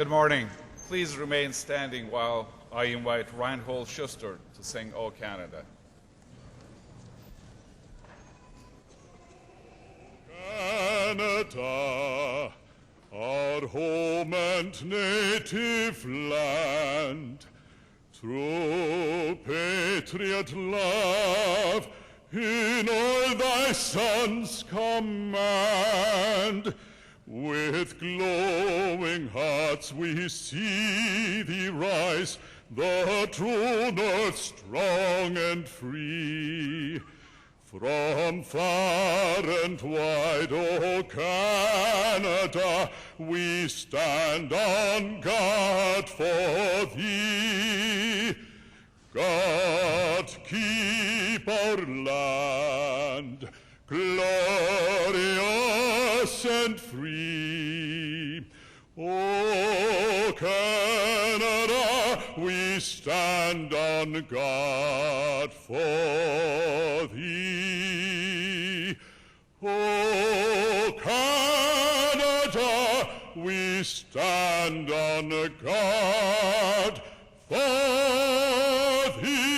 Good morning. Please remain standing while I invite Reinhold Schuster to sing O Canada. Canada, our home and native land, true patriot love in all thy sons command. With glowing hearts we see thee rise, the true north strong and free. From far and wide, O Canada, we stand on guard for thee. God keep our land glorious and free. O Canada, we stand on guard for thee. O Canada, we stand on guard for thee.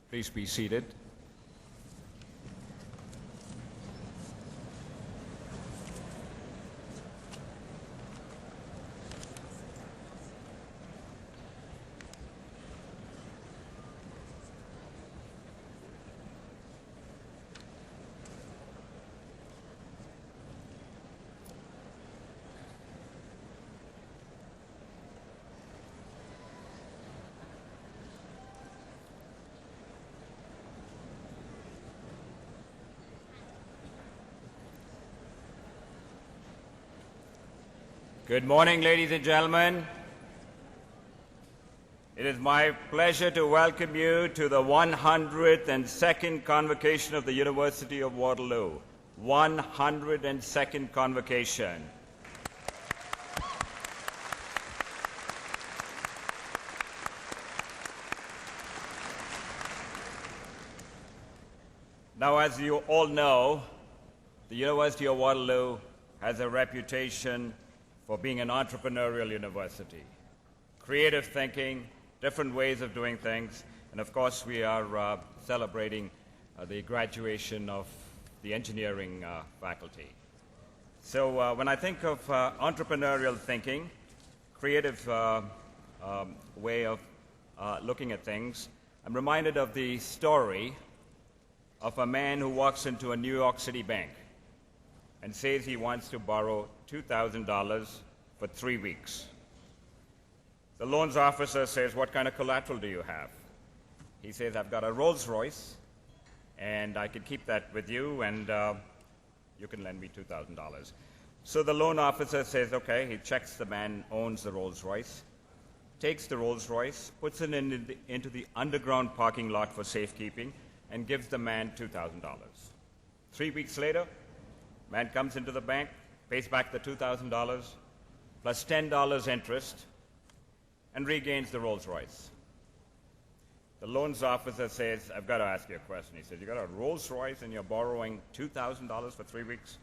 Please be seated. Good morning, ladies and gentlemen. It is my pleasure to welcome you to the 102nd Convocation of the University of Waterloo. 102nd Convocation. Now, as you all know, the University of Waterloo has a reputation for being an entrepreneurial university. Creative thinking, different ways of doing things, and of course we are celebrating the graduation of the engineering faculty. So when I think of entrepreneurial thinking, creative way of looking at things, I'm reminded of the story of a man who walks into a New York City bank and says he wants to borrow $2,000 for 3 weeks. The loans officer says, "What kind of collateral do you have?" He says, "I've got a Rolls Royce, and I could keep that with you, and you can lend me $2,000. So the loan officer says, okay. He checks the man owns the Rolls Royce, takes the Rolls Royce, puts it into the underground parking lot for safekeeping, and gives the man $2,000. 3 weeks later, man comes into the bank, pays back the $2,000 plus $10 interest, and regains the Rolls Royce. The loans officer says, "I've got to ask you a question." He says, "You got a Rolls Royce and you're borrowing $2,000 for 3 weeks?"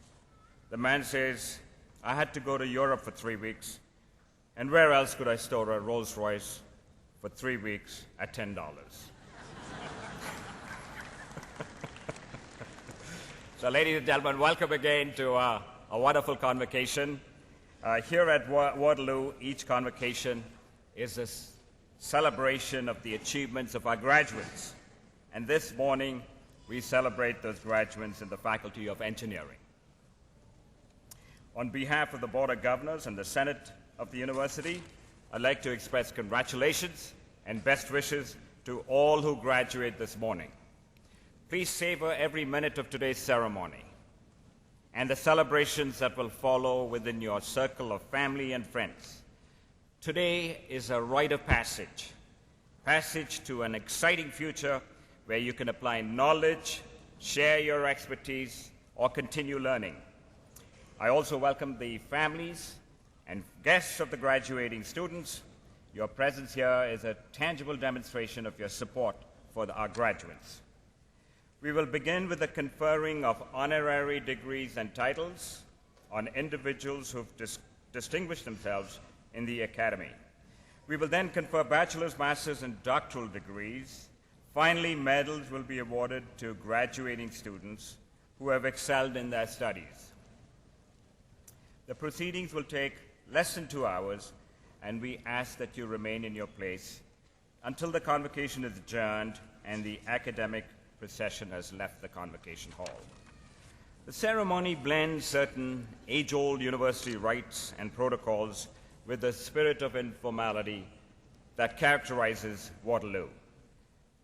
The man says, "I had to go to Europe for 3 weeks, and where else could I store a Rolls Royce for 3 weeks at $10? So, ladies and gentlemen, welcome again to a wonderful convocation. Here at Waterloo, each convocation is a celebration of the achievements of our graduates. And this morning, we celebrate those graduates in the Faculty of Engineering. On behalf of the Board of Governors and the Senate of the University, I'd like to express congratulations and best wishes to all who graduate this morning. Please savor every minute of today's ceremony and the celebrations that will follow within your circle of family and friends. Today is a rite of passage to an exciting future where you can apply knowledge, share your expertise, or continue learning. I also welcome the families and guests of the graduating students Your presence here is a tangible demonstration of your support for our graduates. We will begin with the conferring of honorary degrees and titles on individuals who've distinguished themselves in the academy. We will then confer bachelor's, master's, and doctoral degrees. Finally, medals will be awarded to graduating students who have excelled in their studies. The proceedings will take less than 2 hours, and we ask that you remain in your place until the convocation is adjourned and the academic procession has left the convocation hall. The ceremony blends certain age-old university rites and protocols with the spirit of informality that characterizes Waterloo.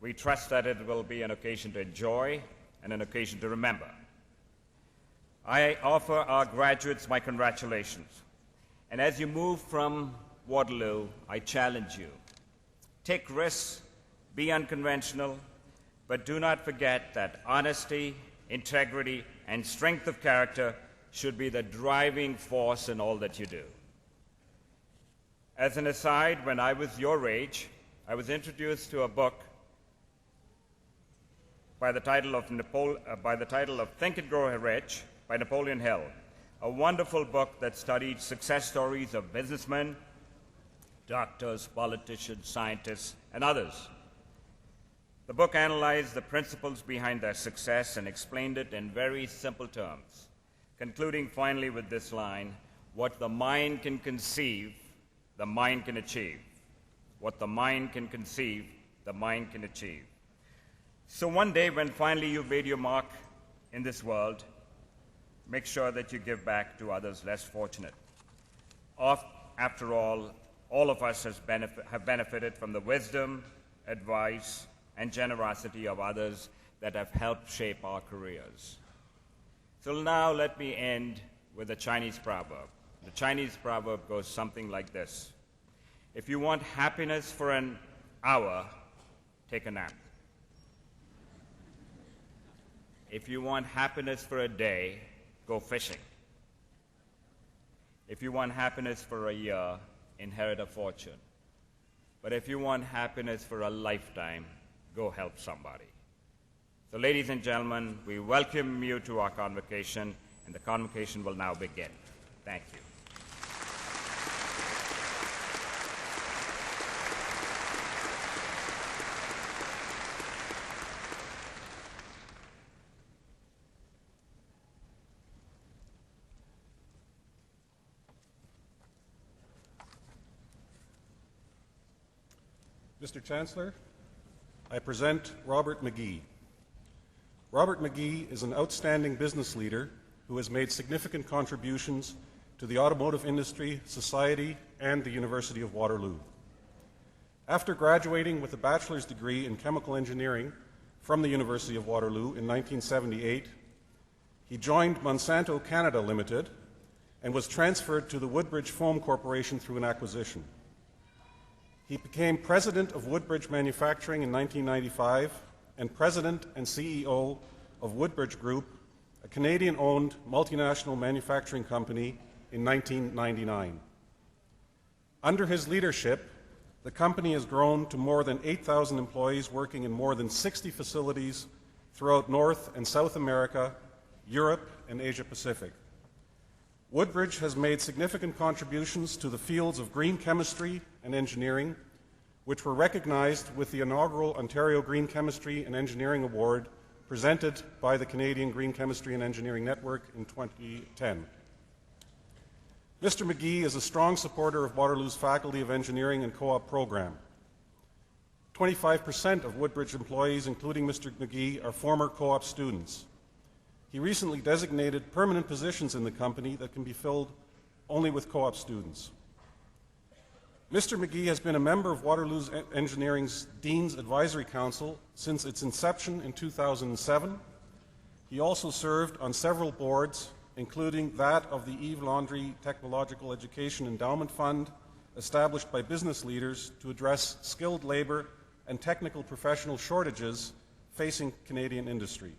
We trust that it will be an occasion to enjoy and an occasion to remember. I offer our graduates my congratulations. And as you move from Waterloo, I challenge you. Take risks, be unconventional, but do not forget that honesty, integrity, and strength of character should be the driving force in all that you do. As an aside, when I was your age, I was introduced to a book by the title of Think and Grow Rich by Napoleon Hill, a wonderful book that studied success stories of businessmen, doctors, politicians, scientists, and others. The book analyzed the principles behind their success and explained it in very simple terms, concluding finally with this line: what the mind can conceive, the mind can achieve. What the mind can conceive, the mind can achieve. So one day, when finally you've made your mark in this world, make sure that you give back to others less fortunate. After all of us have benefited from the wisdom, advice, and generosity of others that have helped shape our careers. So now let me end with a Chinese proverb. The Chinese proverb goes something like this: if you want happiness for an hour, take a nap. If you want happiness for a day, go fishing. If you want happiness for a year, inherit a fortune. But if you want happiness for a lifetime, go help somebody. So, ladies and gentlemen, we welcome you to our convocation, and the convocation will now begin. Thank you. Mr. Chancellor, I present Robert McGee. Robert McGee is an outstanding business leader who has made significant contributions to the automotive industry, society, and the University of Waterloo. After graduating with a bachelor's degree in chemical engineering from the University of Waterloo in 1978, he joined Monsanto Canada Limited and was transferred to the Woodbridge Foam Corporation through an acquisition. He became president of Woodbridge Manufacturing in 1995 and president and CEO of Woodbridge Group, a Canadian-owned multinational manufacturing company, in 1999. Under his leadership, the company has grown to more than 8,000 employees working in more than 60 facilities throughout North and South America, Europe, and Asia Pacific. Woodbridge has made significant contributions to the fields of green chemistry and engineering, which were recognized with the inaugural Ontario Green Chemistry and Engineering Award presented by the Canadian Green Chemistry and Engineering Network in 2010. Mr. McGee is a strong supporter of Waterloo's Faculty of Engineering and Co-op program. 25% of Woodbridge employees, including Mr. McGee, are former co-op students. He recently designated permanent positions in the company that can be filled only with co-op students. Mr. McGee has been a member of Waterloo Engineering's Dean's Advisory Council since its inception in 2007. He also served on several boards, including that of the Yves Landry Technological Education Endowment Fund, established by business leaders to address skilled labor and technical professional shortages facing Canadian industry.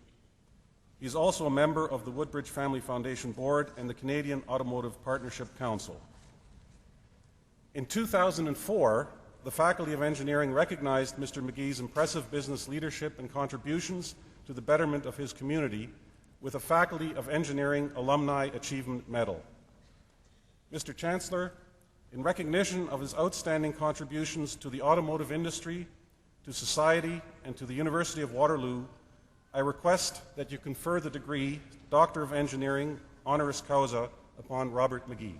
He is also a member of the Woodbridge Family Foundation Board and the Canadian Automotive Partnership Council. In 2004, the Faculty of Engineering recognized Mr. McGee's impressive business leadership and contributions to the betterment of his community with a Faculty of Engineering Alumni Achievement Medal. Mr. Chancellor, in recognition of his outstanding contributions to the automotive industry, to society, and to the University of Waterloo, I request that you confer the degree Doctor of Engineering honoris causa upon Robert McGee.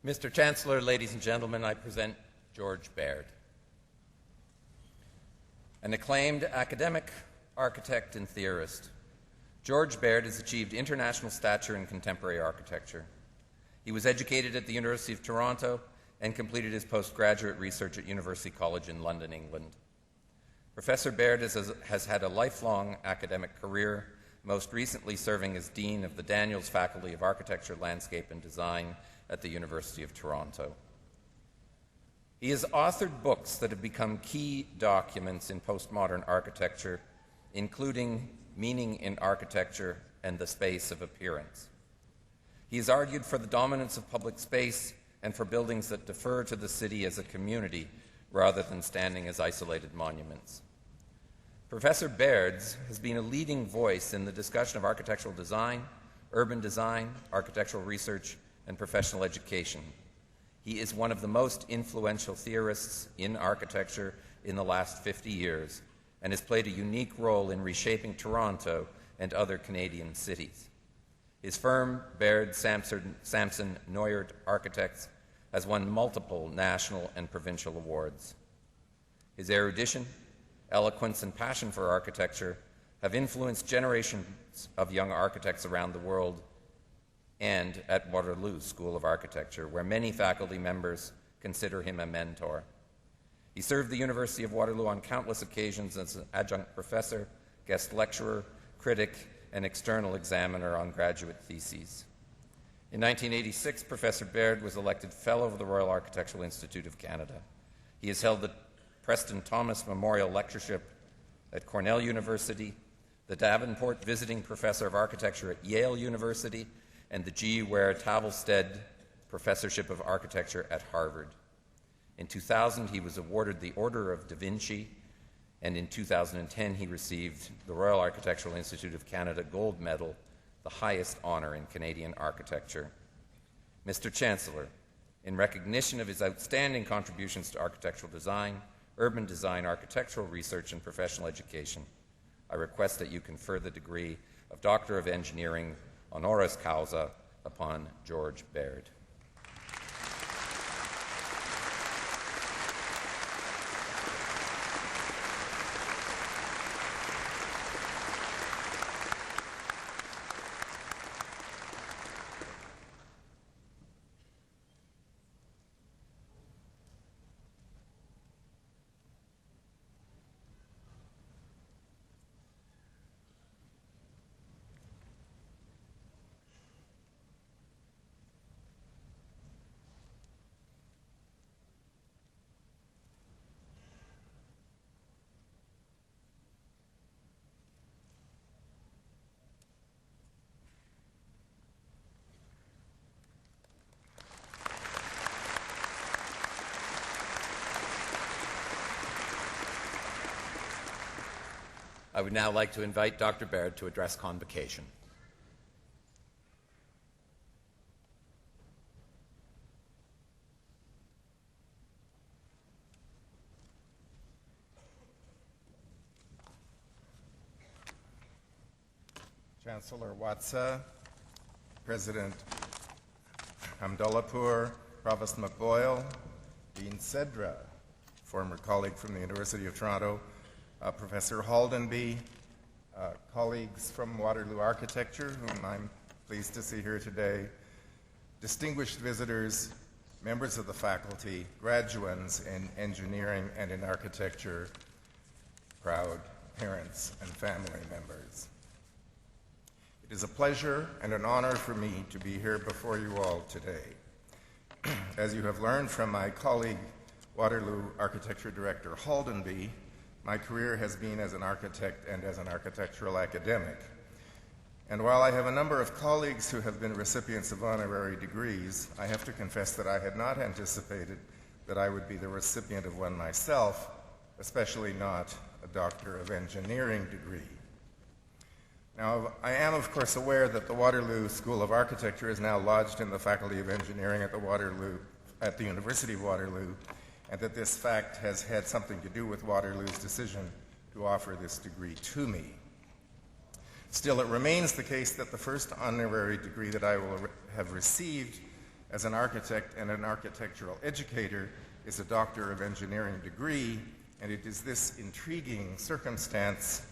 Mr. Chancellor, ladies and gentlemen, I present George Baird. An acclaimed academic, architect, and theorist, George Baird has achieved international stature in contemporary architecture. He was educated at the University of Toronto and completed his postgraduate research at University College in London, England. Professor Baird has had a lifelong academic career, most recently serving as Dean of the Daniels Faculty of Architecture, Landscape, and Design at the University of Toronto. He has authored books that have become key documents in postmodern architecture, including Meaning in Architecture and the Space of Appearance. He has argued for the dominance of public space and for buildings that defer to the city as a community rather than standing as isolated monuments. Professor Baird has been a leading voice in the discussion of architectural design, urban design, architectural research, and professional education. He is one of the most influential theorists in architecture in the last 50 years and has played a unique role in reshaping Toronto and other Canadian cities. His firm, Baird Sampson Noyard Architects, has won multiple national and provincial awards. His erudition, eloquence, and passion for architecture have influenced generations of young architects around the world and at Waterloo School of Architecture, where many faculty members consider him a mentor. He served the University of Waterloo on countless occasions as an adjunct professor, guest lecturer, critic, and external examiner on graduate theses. In 1986, Professor Baird was elected Fellow of the Royal Architectural Institute of Canada. He has held the Preston Thomas Memorial Lectureship at Cornell University, the Davenport Visiting Professor of Architecture at Yale University, and the G. Ware Tavelstead Professorship of Architecture at Harvard. In 2000, he was awarded the Order of Da Vinci, and in 2010, he received the Royal Architectural Institute of Canada Gold Medal, the highest honor in Canadian architecture. Mr. Chancellor, in recognition of his outstanding contributions to architectural design, urban design, architectural research, and professional education, I request that you confer the degree of Doctor of Engineering honoris causa upon George Baird. I would now like to invite Dr. Baird to address Convocation. Chancellor Watsa, President Hamdullahpur, Provost McBoyle, Dean Cedra, former colleague from the University of Toronto, Professor Haldenby, colleagues from Waterloo Architecture, whom I'm pleased to see here today, distinguished visitors, members of the faculty, graduates in engineering and in architecture, proud parents and family members. It is a pleasure and an honor for me to be here before you all today. As you have learned from my colleague, Waterloo Architecture Director Haldenby, my career has been as an architect and as an architectural academic. And while I have a number of colleagues who have been recipients of honorary degrees, I have to confess that I had not anticipated that I would be the recipient of one myself, especially not a Doctor of Engineering degree. Now, I am, of course, aware that the Waterloo School of Architecture is now lodged in the Faculty of Engineering at the University of Waterloo, and that this fact has had something to do with Waterloo's decision to offer this degree to me. Still, it remains the case that the first honorary degree that I will have received as an architect and an architectural educator is a Doctor of Engineering degree, and it is this intriguing circumstance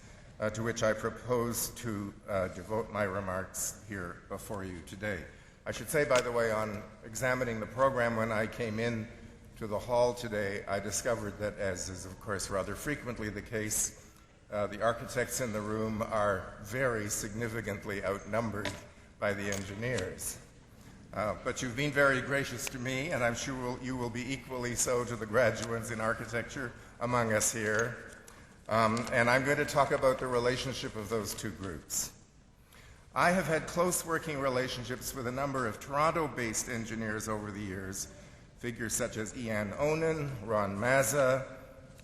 to which I propose to devote my remarks here before you today. I should say, by the way, on examining the program when I came in to the hall today, I discovered that, as is of course rather frequently the case, the architects in the room are very significantly outnumbered by the engineers. But you've been very gracious to me, and I'm sure you will be equally so to the graduates in architecture among us here. And I'm going to talk about the relationship of those two groups. I have had close working relationships with a number of Toronto-based engineers over the years, figures such as Ian Onan, Ron Mazza,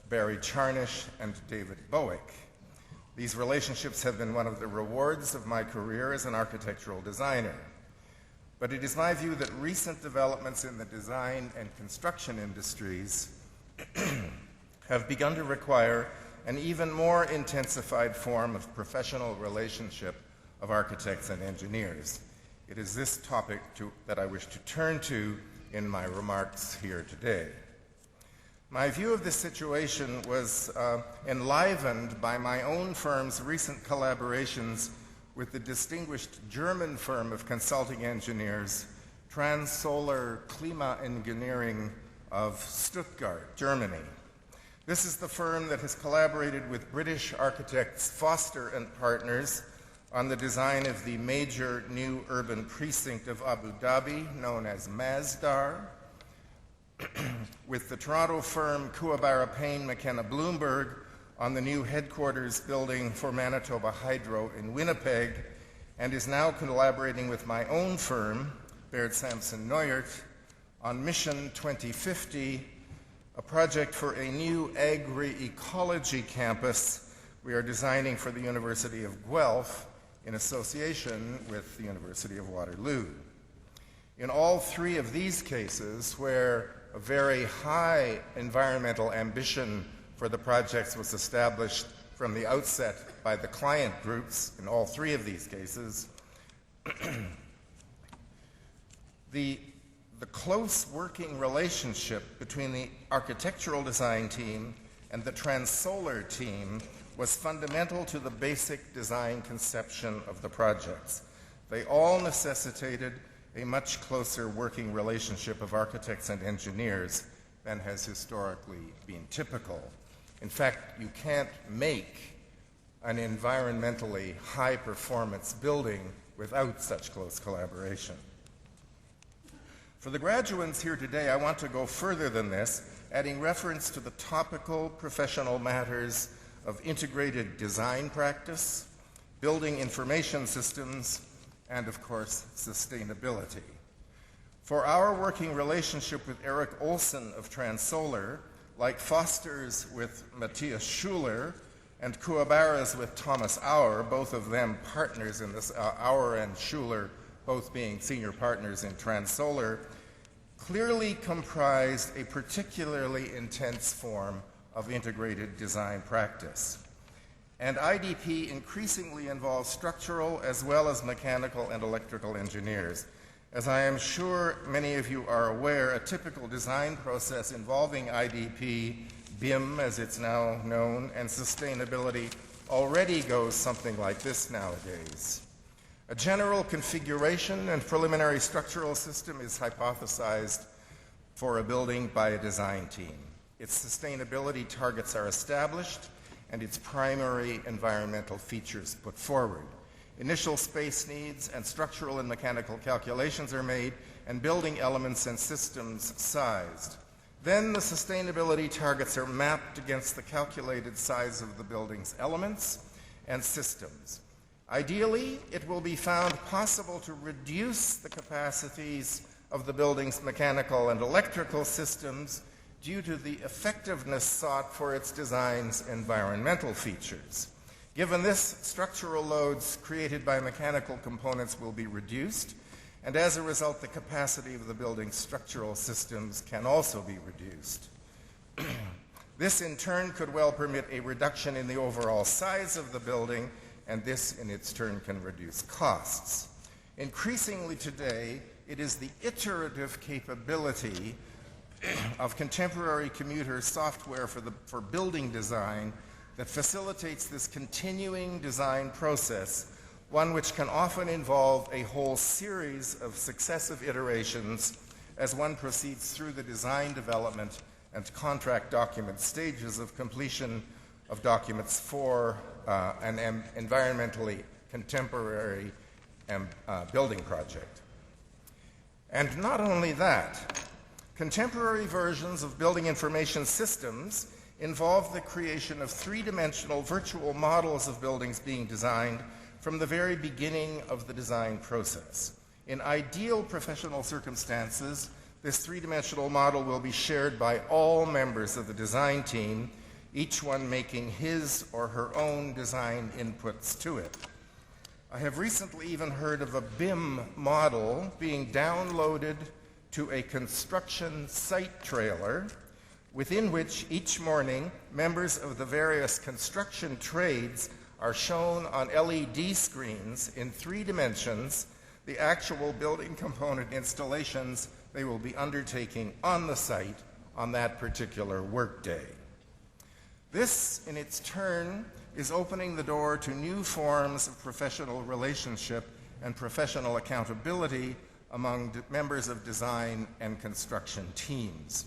Barry Charnish, and David Bowick. These relationships have been one of the rewards of my career as an architectural designer. But it is my view that recent developments in the design and construction industries have begun to require an even more intensified form of professional relationship of architects and engineers. It is this topic that I wish to turn to in my remarks here today. My view of this situation was enlivened by my own firm's recent collaborations with the distinguished German firm of consulting engineers, Trans-Solar Klimaengineering of Stuttgart, Germany. This is the firm that has collaborated with British architects Foster and Partners on the design of the major new urban precinct of Abu Dhabi, known as Masdar, with the Toronto firm Kookaburra Payne McKenna Bloomberg on the new headquarters building for Manitoba Hydro in Winnipeg, and is now collaborating with my own firm, Baird Sampson Neuert, on Mission 2050, a project for a new agri-ecology campus we are designing for the University of Guelph in association with the University of Waterloo. In all three of these cases, where a very high environmental ambition for the projects was established from the outset by the client groups, in all three of these cases, the close working relationship between the architectural design team and the Trans-Solar team was fundamental to the basic design conception of the projects. They all necessitated a much closer working relationship of architects and engineers than has historically been typical. In fact, you can't make an environmentally high-performance building without such close collaboration. For the graduates here today, I want to go further than this, adding reference to the topical professional matters of integrated design practice, building information systems, and of course, sustainability. For our working relationship with Eric Olson of Trans-Solar, like Foster's with Matthias Schuler and Kookaburra's with Thomas Auer, both of them partners in this, Auer and Schuler both being senior partners in Trans-Solar, clearly comprised a particularly intense form of integrated design practice. and IDP increasingly involves structural as well as mechanical and electrical engineers. As I am sure many of you are aware, a typical design process involving IDP, BIM as it's now known, and sustainability already goes something like this nowadays. A general configuration and preliminary structural system is hypothesized for a building by a design team. Its sustainability targets are established and its primary environmental features put forward. Initial space needs and structural and mechanical calculations are made, and building elements and systems sized. Then the sustainability targets are mapped against the calculated size of the building's elements and systems. Ideally, it will be found possible to reduce the capacities of the building's mechanical and electrical systems due to the effectiveness sought for its design's environmental features. Given this, structural loads created by mechanical components will be reduced, and as a result, the capacity of the building's structural systems can also be reduced. This, in turn, could well permit a reduction in the overall size of the building, and this, in its turn, can reduce costs. Increasingly today, it is the iterative capability of contemporary computer software for building design that facilitates this continuing design process, one which can often involve a whole series of successive iterations as one proceeds through the design development and contract document stages of completion of documents for an environmentally contemporary building project. And not only that, contemporary versions of building information systems involve the creation of three-dimensional virtual models of buildings being designed from the very beginning of the design process. In ideal professional circumstances, this three-dimensional model will be shared by all members of the design team, each one making his or her own design inputs to it. I have recently even heard of a BIM model being downloaded to a construction site trailer, within which each morning members of the various construction trades are shown on LED screens in 3 dimensions the actual building component installations they will be undertaking on the site on that particular workday. This, in its turn, is opening the door to new forms of professional relationship and professional accountability among members of design and construction teams.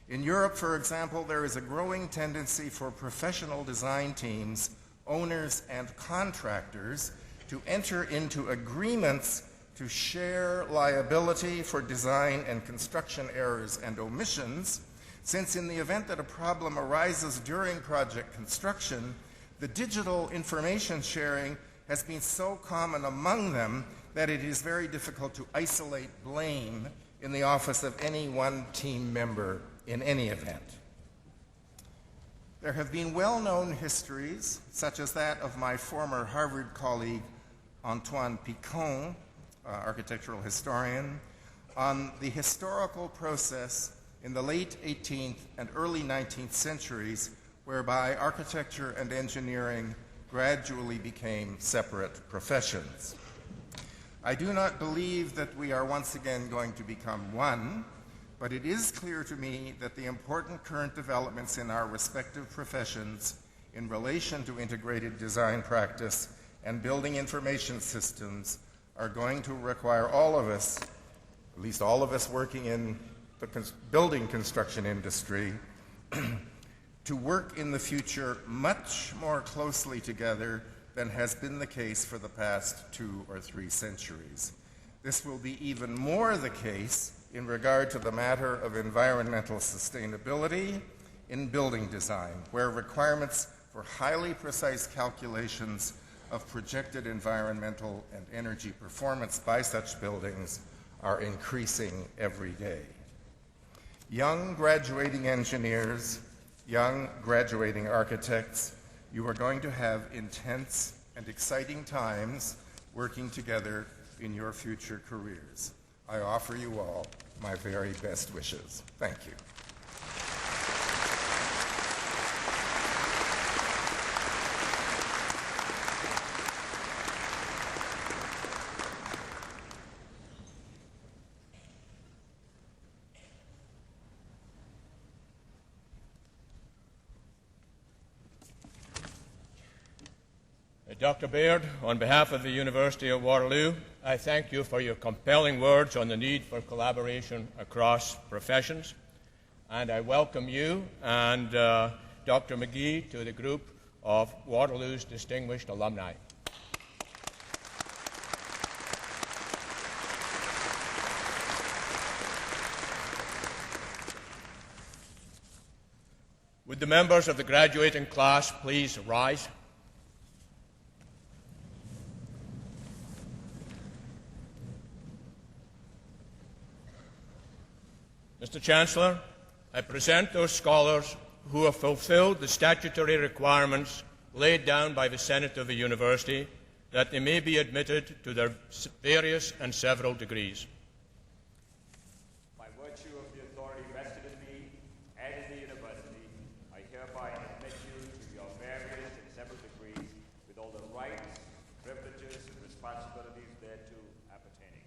In Europe, for example, there is a growing tendency for professional design teams, owners and contractors, to enter into agreements to share liability for design and construction errors and omissions, since in the event that a problem arises during project construction, the digital information sharing has been so common among them that it is very difficult to isolate blame in the office of any one team member in any event. There have been well-known histories, such as that of my former Harvard colleague Antoine Picon, architectural historian, on the historical process in the late 18th and early 19th centuries whereby architecture and engineering gradually became separate professions. I do not believe that we are once again going to become one, but it is clear to me that the important current developments in our respective professions in relation to integrated design practice and building information systems are going to require all of us, at least all of us working in the building construction industry, to work in the future much more closely together than has been the case for the past 2 or 3 centuries. This will be even more the case in regard to the matter of environmental sustainability in building design, where requirements for highly precise calculations of projected environmental and energy performance by such buildings are increasing every day. Young graduating engineers, young graduating architects, you are going to have intense and exciting times working together in your future careers. I offer you all my very best wishes. Thank you. Dr. Baird, on behalf of the University of Waterloo, I thank you for your compelling words on the need for collaboration across professions, and I welcome you and Dr. McGee to the group of Waterloo's distinguished alumni. Would the members of the graduating class please rise? Mr. Chancellor, I present those scholars who have fulfilled the statutory requirements laid down by the Senate of the University that they may be admitted to their various and several degrees. By virtue of the authority vested in me and in the University, I hereby admit you to your various and several degrees with all the rights, privileges, and responsibilities thereto appertaining.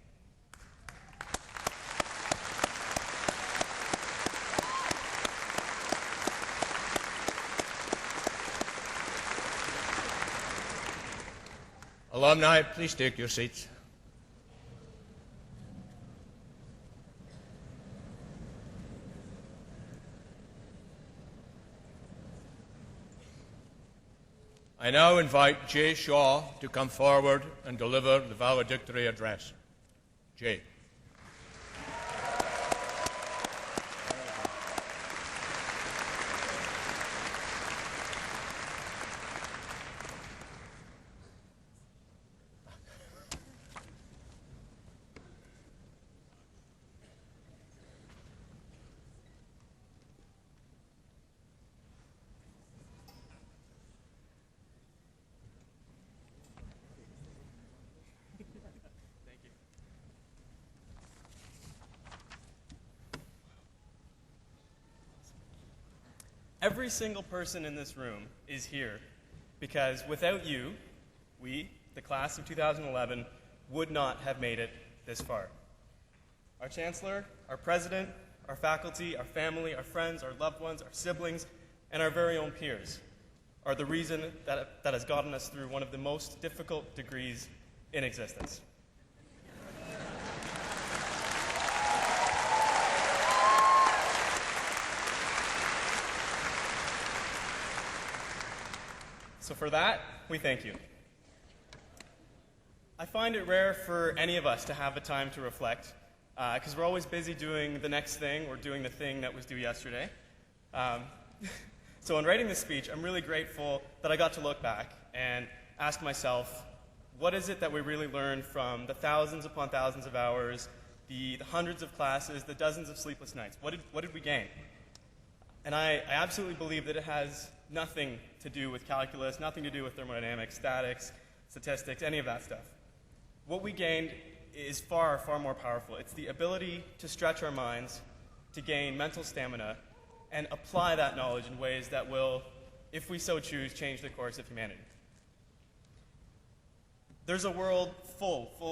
Alumni, please take your seats. I now invite Jay Shaw to come forward and deliver the valedictory address. Jay. Every single person in this room is here because without you, we, the class of 2011, would not have made it this far. Our Chancellor, our President, our faculty, our family, our friends, our loved ones, our siblings, and our very own peers are the reason that has gotten us through one of the most difficult degrees in existence. So for that, we thank you. I find it rare for any of us to have a time to reflect, because we're always busy doing the next thing or doing the thing that was due yesterday. So in writing this speech, I'm really grateful that I got to look back and ask myself, what is it that we really learned from the thousands upon thousands of hours, the hundreds of classes, the dozens of sleepless nights? What did we gain? And I absolutely believe that it has nothing to do with calculus, nothing to do with thermodynamics, statics, statistics, any of that stuff. What we gained is far, far more powerful. It's the ability to stretch our minds, to gain mental stamina, and apply that knowledge in ways that will, if we so choose, change the course of humanity. There's a world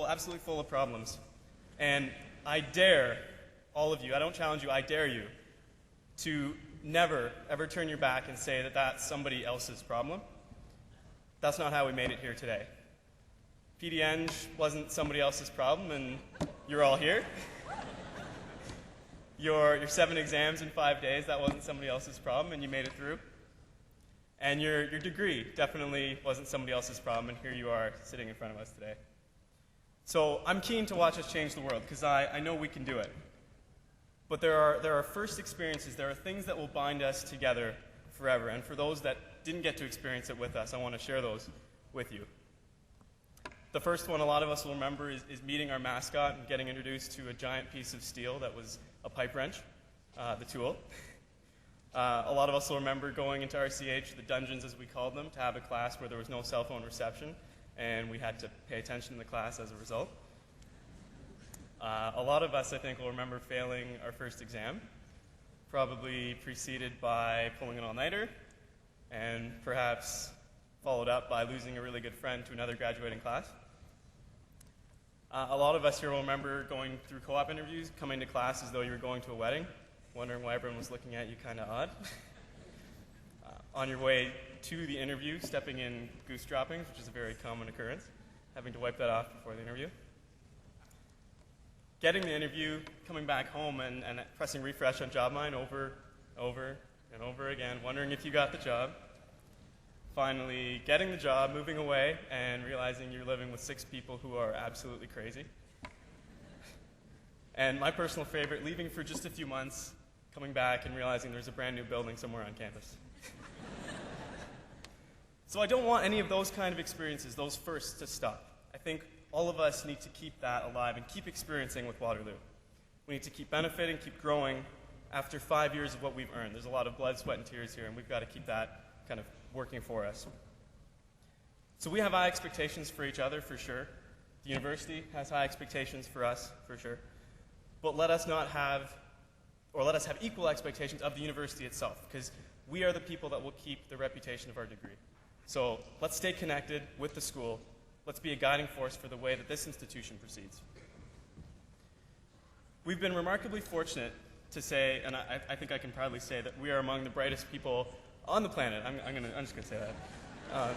absolutely full of problems. And I dare all of you, I don't challenge you, I dare you to never, ever turn your back and say that that's somebody else's problem. That's not how we made it here today. PDEng wasn't somebody else's problem, and you're all here. Your 7 exams in 5 days, that wasn't somebody else's problem, and you made it through. And your degree definitely wasn't somebody else's problem, and here you are sitting in front of us today. So I'm keen to watch us change the world, because I know we can do it. But there are first experiences, there are things that will bind us together forever. And for those that didn't get to experience it with us, I want to share those with you. The first one a lot of us will remember is meeting our mascot and getting introduced to a giant piece of steel that was a pipe wrench, the tool. A lot of us will remember going into RCH, the dungeons as we called them, to have a class where there was no cell phone reception, and we had to pay attention in the class as a result. A lot of us, I think, will remember failing our first exam, probably preceded by pulling an all-nighter, and perhaps followed up by losing a really good friend to another graduating class. A lot of us here will remember going through co-op interviews, coming to class as though you were going to a wedding, wondering why everyone was looking at you kind of odd. On your way to the interview, stepping in goose droppings, which is a very common occurrence, having to wipe that off before the interview. Getting the interview, coming back home and pressing refresh on JobMine over and over again, wondering if you got the job. Finally getting the job, moving away, and realizing you're living with 6 people who are absolutely crazy. And my personal favorite, leaving for just a few months, coming back and realizing there's a brand new building somewhere on campus. So I don't want any of those kind of experiences, those firsts, to stop. I think all of us need to keep that alive and keep experiencing with Waterloo. We need to keep benefiting, keep growing after 5 years of what we've earned. There's a lot of blood, sweat, and tears here, and we've got to keep that kind of working for us. So we have high expectations for each other, for sure. The university has high expectations for us, for sure. But let us have equal expectations of the university itself, because we are the people that will keep the reputation of our degree. So let's stay connected with the school. Let's be a guiding force for the way that this institution proceeds. We've been remarkably fortunate to say, and I think I can proudly say, that we are among the brightest people on the planet. I'm just going to say that.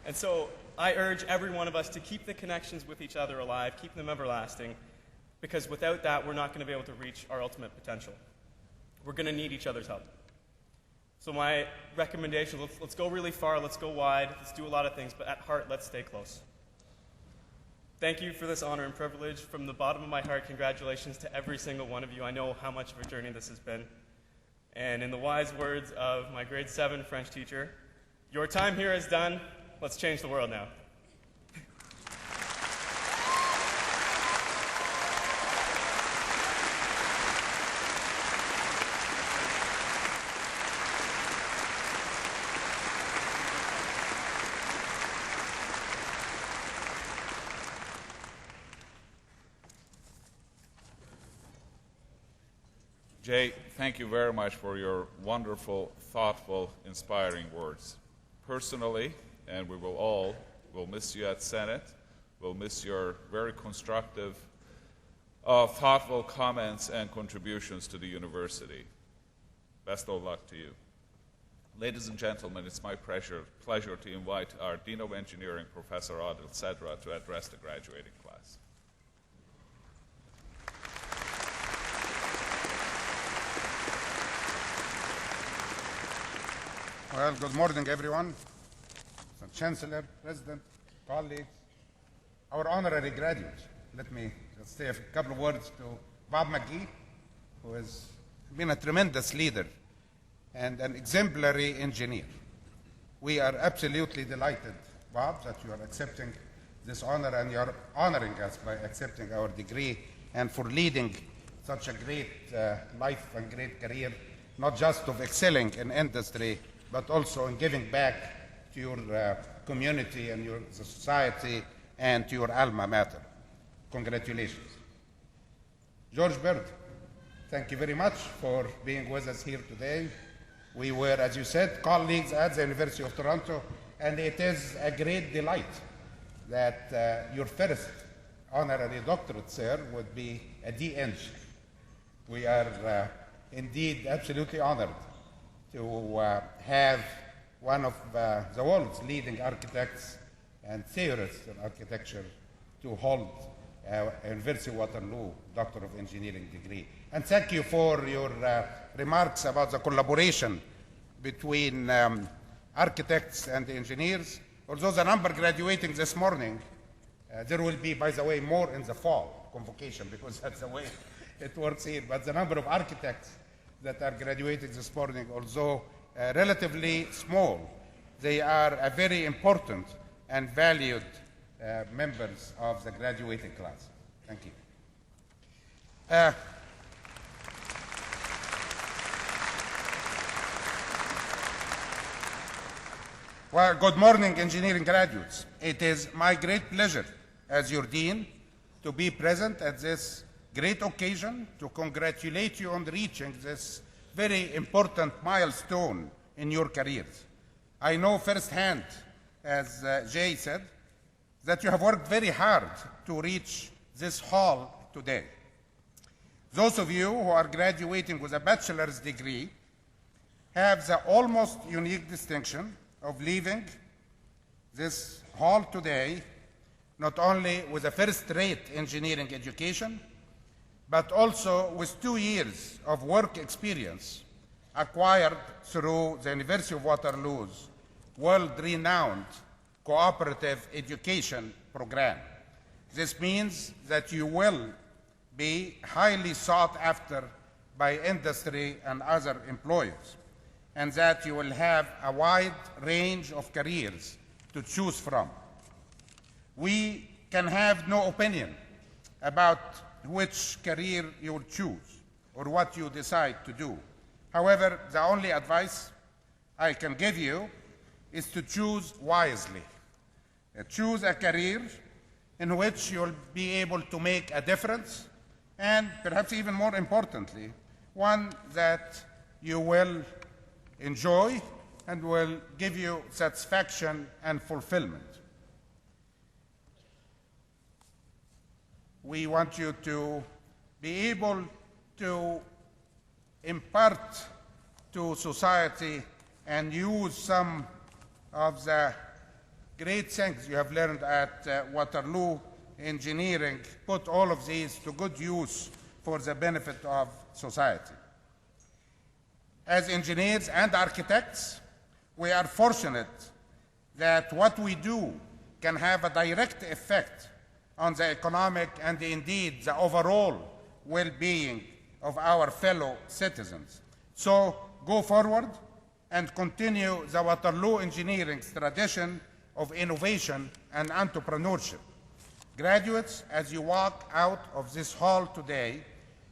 And so I urge every one of us to keep the connections with each other alive, keep them everlasting, because without that, we're not going to be able to reach our ultimate potential. We're going to need each other's help. So my recommendation, let's go really far, let's go wide, let's do a lot of things, but at heart, let's stay close. Thank you for this honor and privilege. From the bottom of my heart, congratulations to every single one of you. I know how much of a journey this has been. And in the wise words of my grade 7 French teacher, your time here is done. Let's change the world now. Jay, thank you very much for your wonderful, thoughtful, inspiring words. Personally, and we will miss you at Senate. We'll miss your very constructive, thoughtful comments and contributions to the university. Best of luck to you. Ladies and gentlemen, it's my pleasure to invite our Dean of Engineering, Professor Adil Sedra, to address the graduating class. Well, good morning, everyone. So, Chancellor, President, colleagues, our honorary graduates. Let me just say a couple of words to Bob McGee, who has been a tremendous leader and an exemplary engineer. We are absolutely delighted, Bob, that you are accepting this honor, and you are honoring us by accepting our degree and for leading such a great life and great career, not just of excelling in industry, but also in giving back to your community and your society and to your alma mater. Congratulations. George Bird, thank you very much for being with us here today. We were, as you said, colleagues at the University of Toronto, and it is a great delight that your first honorary doctorate, sir, would be a D.Eng. We are indeed absolutely honored to have one of the world's leading architects and theorists in architecture to hold University of Waterloo Doctor of Engineering degree. And thank you for your remarks about the collaboration between architects and engineers. Although the number graduating this morning, there will be, by the way, more in the fall, Convocation, because that's the way it works here. But the number of architects that are graduating this morning, although relatively small, they are a very important and valued members of the graduating class. Thank you. Well, good morning, engineering graduates. It is my great pleasure as your dean to be present at this great occasion to congratulate you on reaching this very important milestone in your careers. I know firsthand, as Jay said, that you have worked very hard to reach this hall today. Those of you who are graduating with a bachelor's degree have the almost unique distinction of leaving this hall today not only with a first-rate engineering education, but also with 2 years of work experience acquired through the University of Waterloo's world-renowned cooperative education program. This means that you will be highly sought after by industry and other employers, and that you will have a wide range of careers to choose from. We can have no opinion about which career you will choose or what you decide to do. However, the only advice I can give you is to choose wisely. Choose a career in which you'll be able to make a difference, and perhaps even more importantly, one that you will enjoy and will give you satisfaction and fulfillment. We want you to be able to impart to society and use some of the great things you have learned at Waterloo Engineering, put all of these to good use for the benefit of society. As engineers and architects, we are fortunate that what we do can have a direct effect on the economic and indeed the overall well-being of our fellow citizens. So go forward and continue the Waterloo Engineering's tradition of innovation and entrepreneurship. Graduates, as you walk out of this hall today,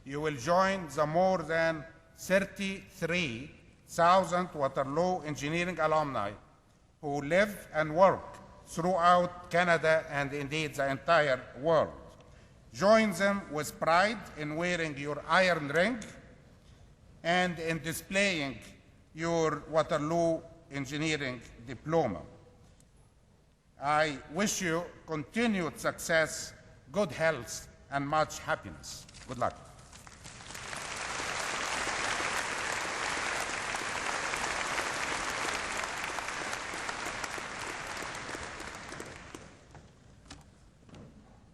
you will join the more than 33,000 Waterloo Engineering alumni who live and work throughout Canada and indeed the entire world. Join them with pride in wearing your iron ring and in displaying your Waterloo Engineering diploma. I wish you continued success, good health, and much happiness. Good luck.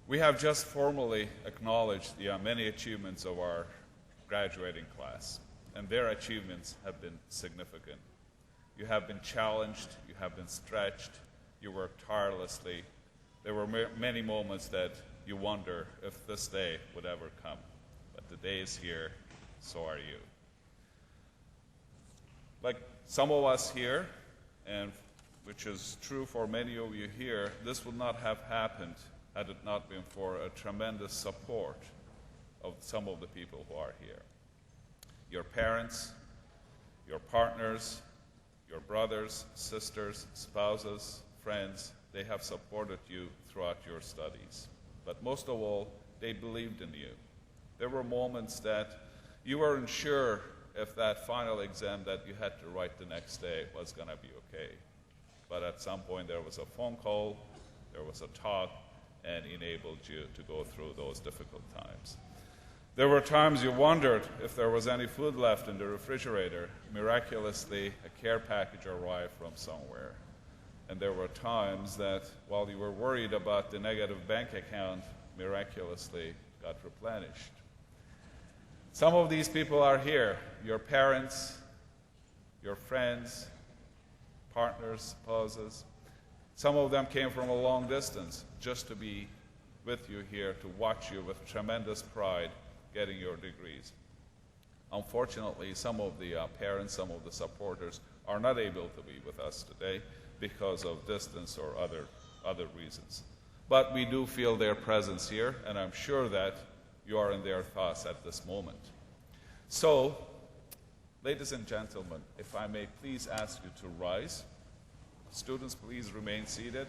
We have just formally acknowledged the many achievements of our graduating class, and their achievements have been significant. You have been challenged, you have been stretched, you worked tirelessly. There were many moments that you wonder if this day would ever come, but the day is here, so are you. Like some of us here, and which is true for many of you here, this would not have happened had it not been for a tremendous support of some of the people who are here. Your parents, your partners, your brothers, sisters, spouses, friends, they have supported you throughout your studies. But most of all, they believed in you. There were moments that you weren't sure if that final exam that you had to write the next day was going to be okay. But at some point there was a phone call, there was a talk, and enabled you to go through those difficult times. There were times you wondered if there was any food left in the refrigerator. Miraculously, a care package arrived from somewhere. And there were times that while you were worried about the negative bank account, miraculously got replenished. Some of these people are here, your parents, your friends, partners, spouses. Some of them came from a long distance just to be with you here, to watch you with tremendous pride getting your degrees. Unfortunately, some of the parents, some of the supporters are not able to be with us today because of distance or other reasons. But we do feel their presence here, and I'm sure that you are in their thoughts at this moment. So, ladies and gentlemen, if I may please ask you to rise. Students, please remain seated.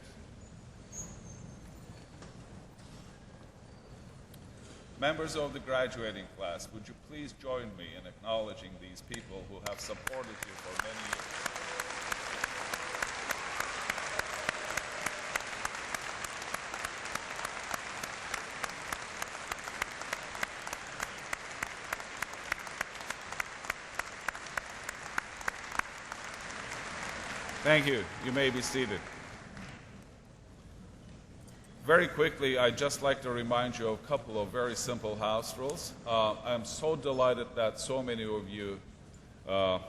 Members of the graduating class, would you please join me in acknowledging these people who have supported you for many years? Thank you. You may be seated. Very quickly, I'd just like to remind you of a couple of very simple house rules. I'm so delighted that so many of you are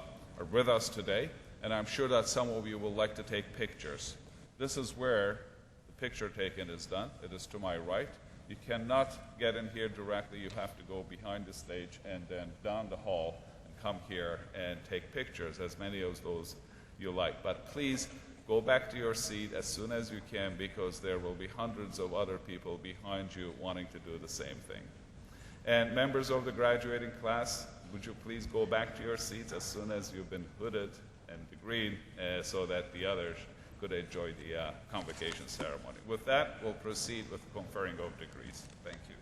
with us today, and I'm sure that some of you will like to take pictures. This is where the picture taking is done. It is to my right. You cannot get in here directly. You have to go behind the stage and then down the hall and come here and take pictures, as many of those you like. But please go back to your seat as soon as you can, because there will be hundreds of other people behind you wanting to do the same thing. And members of the graduating class, would you please go back to your seats as soon as you've been hooded and degreed, so that the others could enjoy the convocation ceremony. With that, we'll proceed with the conferring of degrees. Thank you.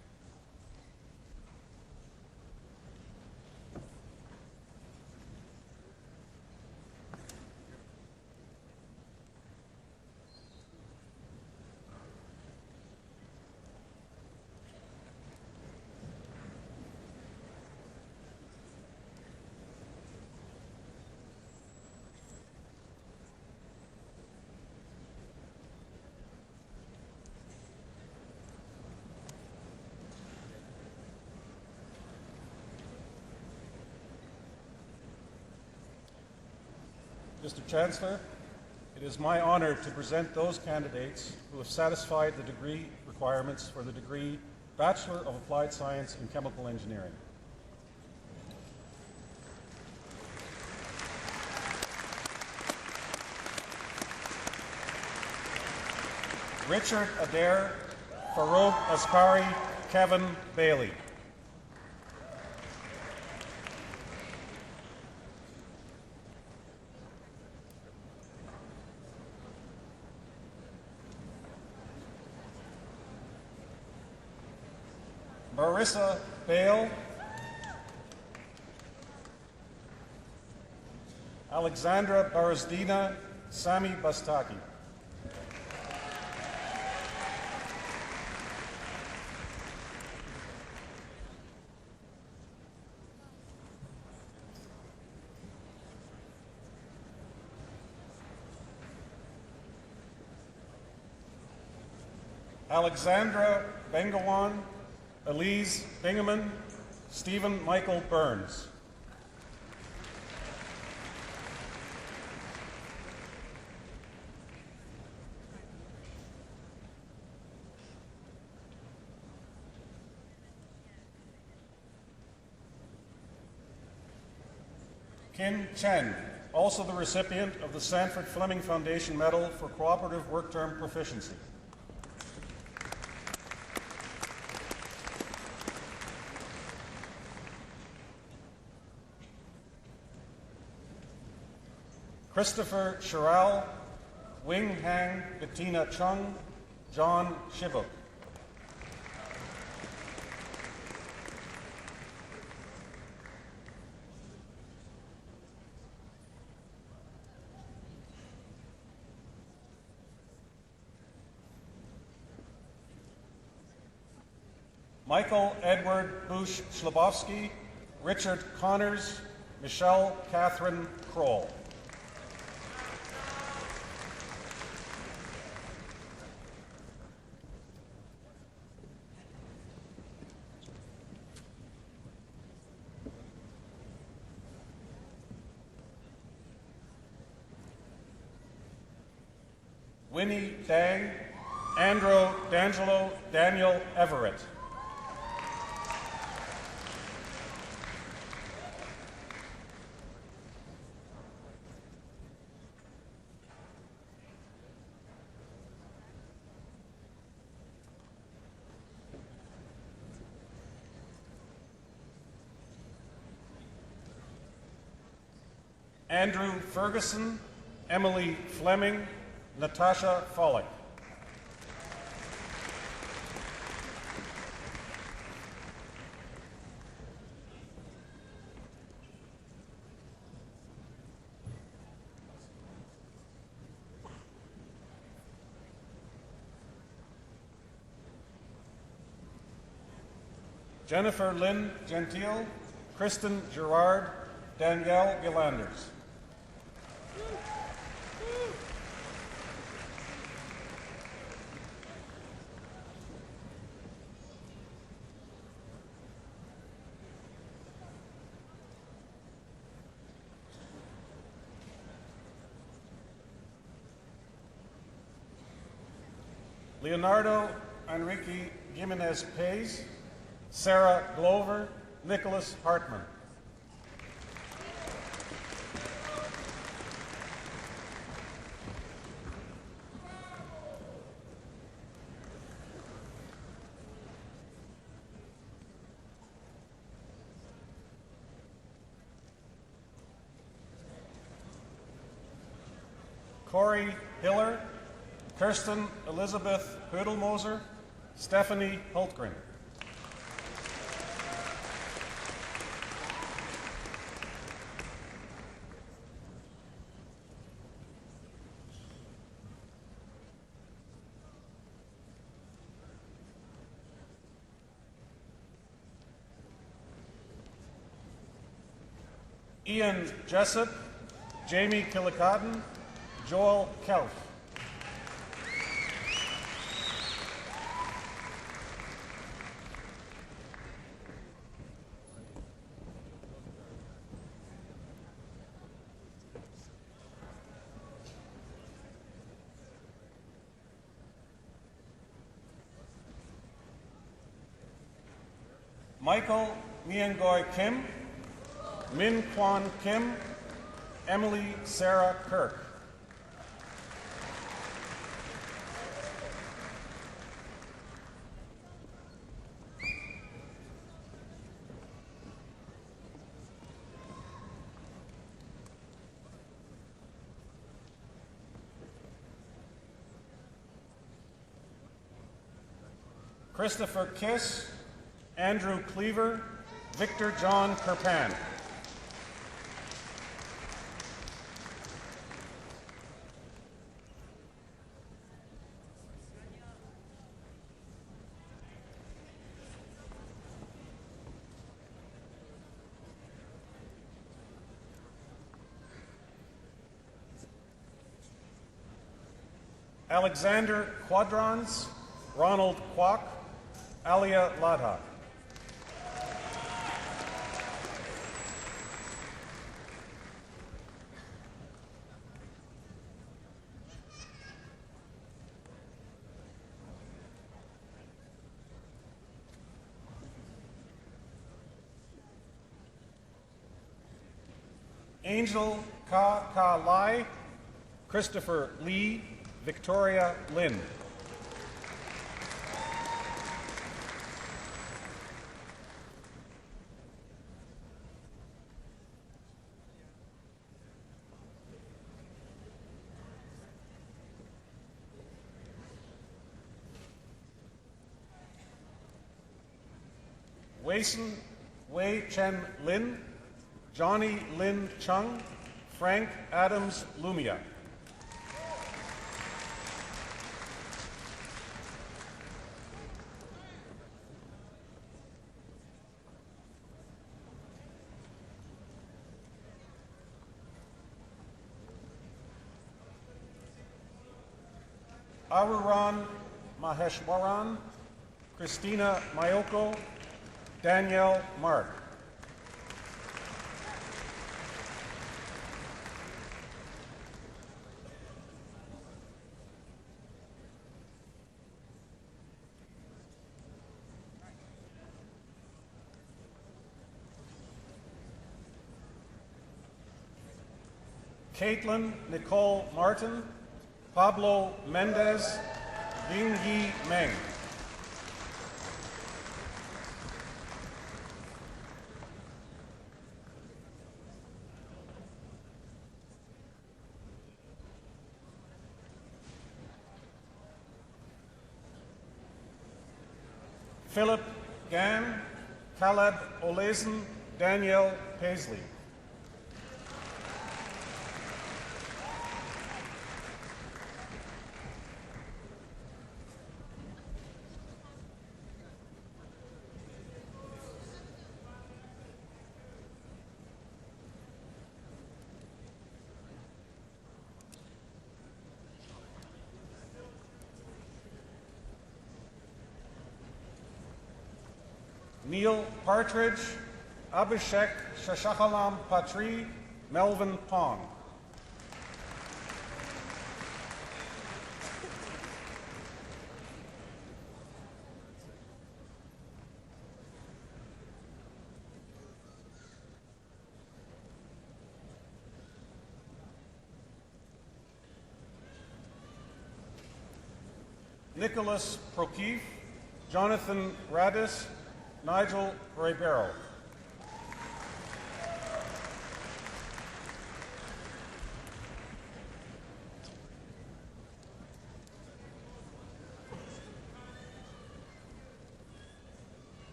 Mr. Chancellor, it is my honor to present those candidates who have satisfied the degree requirements for the degree Bachelor of Applied Science in Chemical Engineering. Richard Adair, Farouk Askari, Kevin Bailey. Marissa Bale, Alexandra Barazdina, Sami Bastaki. Alexandra Bengawan, Elise Bingaman, Stephen Michael Burns. Kim Chen, also the recipient of the Sanford Fleming Foundation Medal for Cooperative Work Term Proficiency. Christopher Sherrell, Wing Hang, Bettina Chung, John Shivuk. Michael Edward Bush Schlabowski, Richard Connors, Michelle Catherine Kroll. Winnie Dang, Andrew D'Angelo Daniel Everett. Andrew Ferguson, Emily Fleming, Natasha Follick. Jennifer Lynn Gentile, Kristen Gerard, Danielle Gillanders. Leonardo Enrique Jimenez Pais, Sarah Glover, Nicholas Hartman. Corey Hiller, Kirsten Elizabeth Hudelmoser, Stephanie Hultgren. Ian Jessup, Jamie Killicotton, Joel Kelf. Michael Miangoy Kim, Min Kwan Kim, Emily Sarah Kirk. Christopher Kiss, Andrew Cleaver, Victor John Kerpan. Alexander Quadrons, Ronald Kwok, Alia Ladha. Angel Ka Lai, Christopher Lee, Victoria Lynn. Weisun Wei Chen Lin, Johnny Lin Chung, Frank Adams Lumia. Aruran Maheshwaran, Christina Mayoko, Danielle Mark. Caitlin Nicole Martin, Pablo Mendez, Yingyi Meng. Philip Gann, Caleb Olezen, Danielle Paisley. Neil Partridge, Abhishek Shashakalam Patri, Melvin Pong. Nicholas Prokif, Jonathan Radis, Nigel Ribeiro.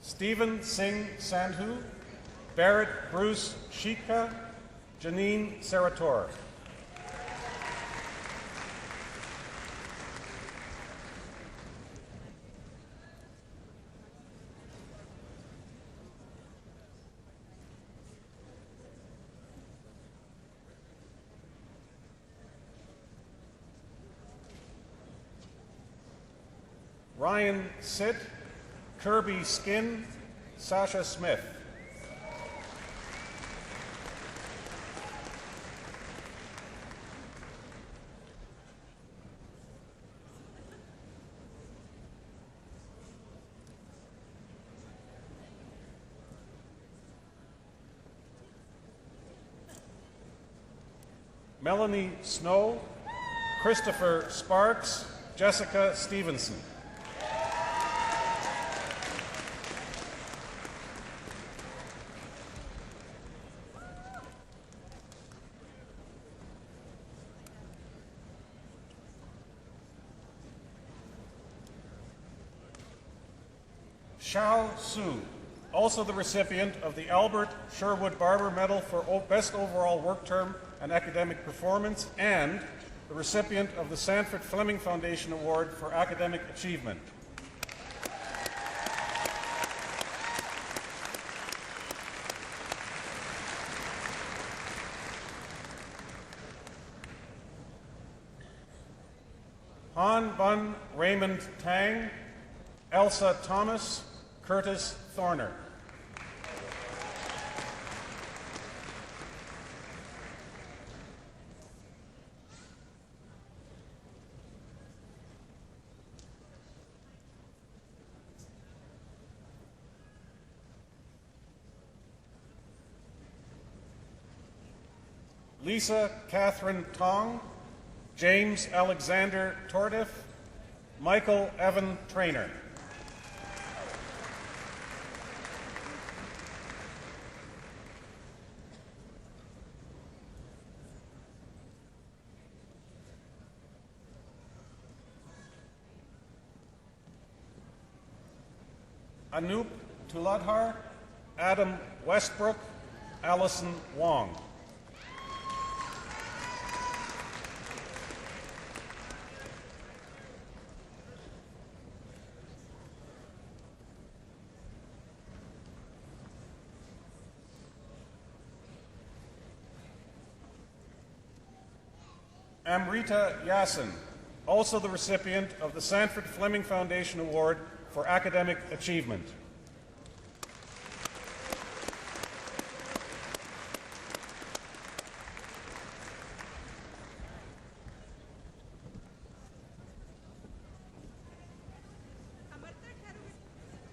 Stephen Singh Sandhu, Barrett Bruce Shika, Janine Sarator. Ryan Sitt, Kirby Skin, Sasha Smith. Melanie Snow, Christopher Sparks, Jessica Stevenson. Shao Su, also the recipient of the Albert Sherwood Barber Medal for Best Overall Work Term and Academic Performance, and the recipient of the Sanford Fleming Foundation Award for Academic Achievement. Han Bun Raymond Tang, Elsa Thomas, Curtis Thorner. Lisa Catherine Tong, James Alexander Tordiff, Michael Evan Trainer. Anoop Tuladhar, Adam Westbrook, Allison Wong. Amrita Yassin, also the recipient of the Sanford Fleming Foundation Award for Academic Achievement.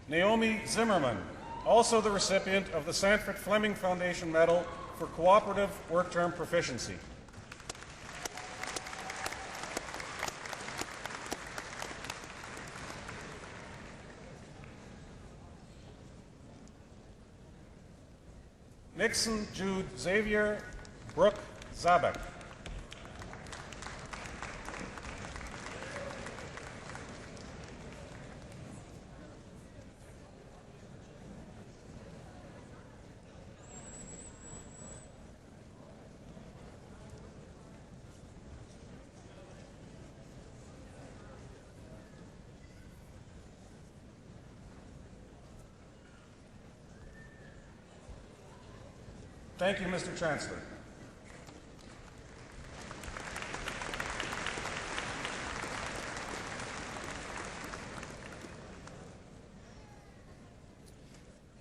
Naomi Zimmerman, also the recipient of the Sanford Fleming Foundation Medal for Cooperative Work Term Proficiency. Nixon Jude Xavier, Brooke Zabek. Thank you, Mr. Chancellor.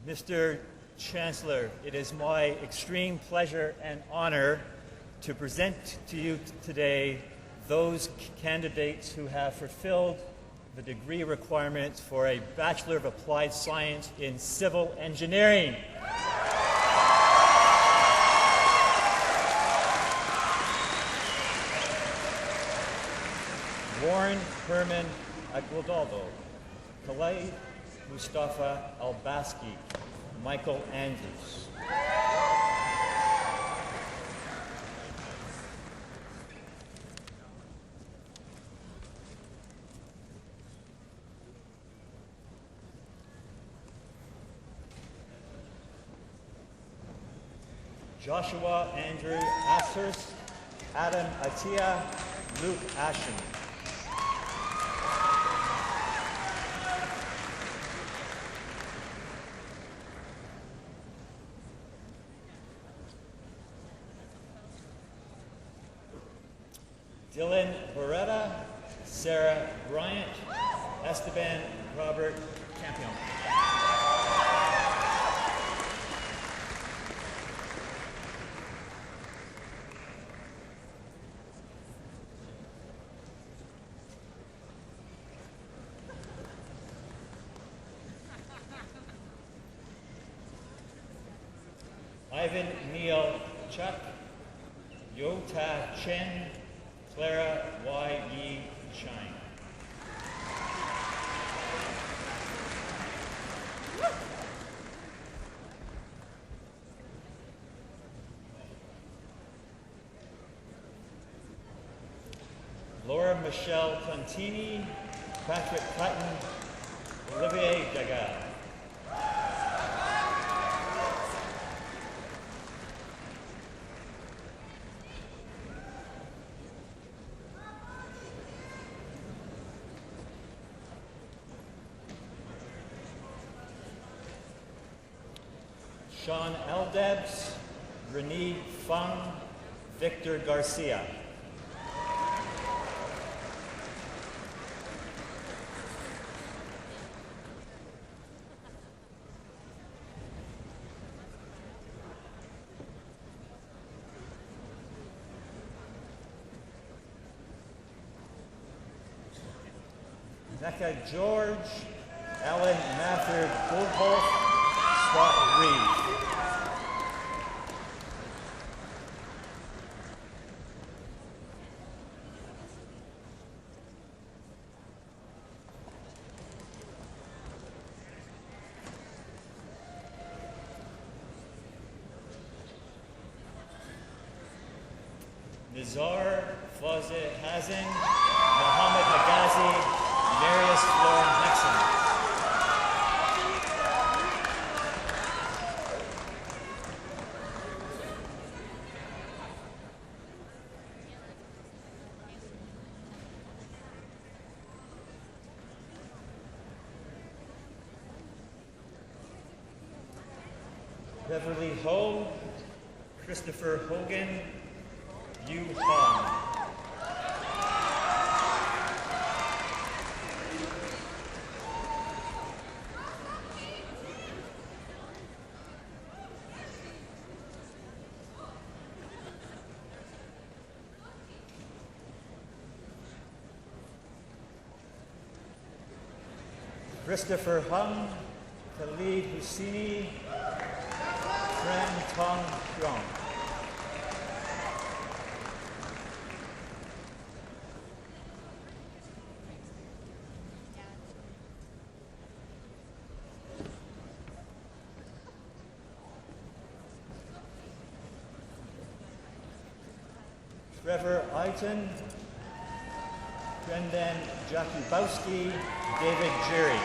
Mr. Chancellor, it is my extreme pleasure and honor to present to you today those candidates who have fulfilled the degree requirements for a Bachelor of Applied Science in Civil Engineering. Warren Herman Aguinaldo, Khalid Mustafa Albaski, Michael Andrews. Joshua Andrew Ashurst, Adam Atia, Luke Ashen. Dylan Beretta, Sarah Bryant, Esteban Robert Campion. Ivan Neil Chuck, Yota Chen, Clara Y. Yi Shine. Laura Michelle Contini, Patrick Cutton, Olivier Degas. Sean Eldebs, Renee Fung, Victor Garcia. Becca George, Alan Mather Goldhoff, Scott Reed. Nizar Fawzeh Hazen, Mohammed Hagazi, Marius Florin Hexen. Beverly Ho, Christopher Hogan, Yu Hong. Christopher Hung, Khalid Husseini, Tran Tong Yong. Trevor Eiton, Brendan Jakubowski, David Jury.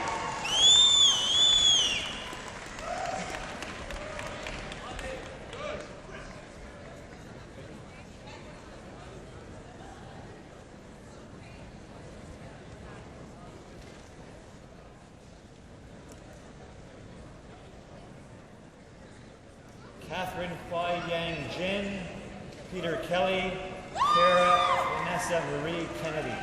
Catherine Huai Yang Jin, Peter Kelly, Kara Vanessa Marie Kennedy.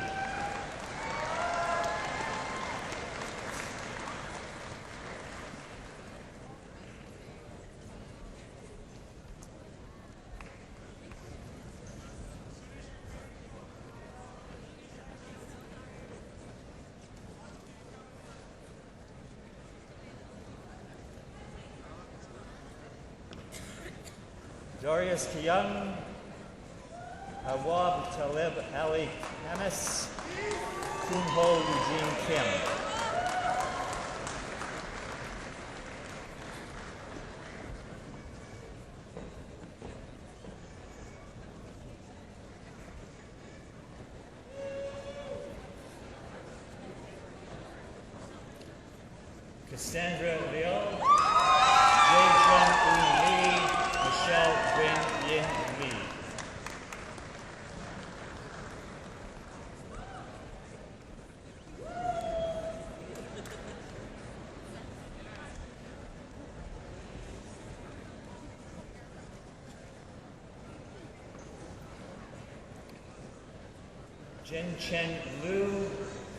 Darius Kiyang, Awab Talib Ali Kamis, Kunho Eugene Kim. Cassandra Leal, Jae-Jun Un Lee, Michelle Wing Yin Lee. Jen Chen Liu,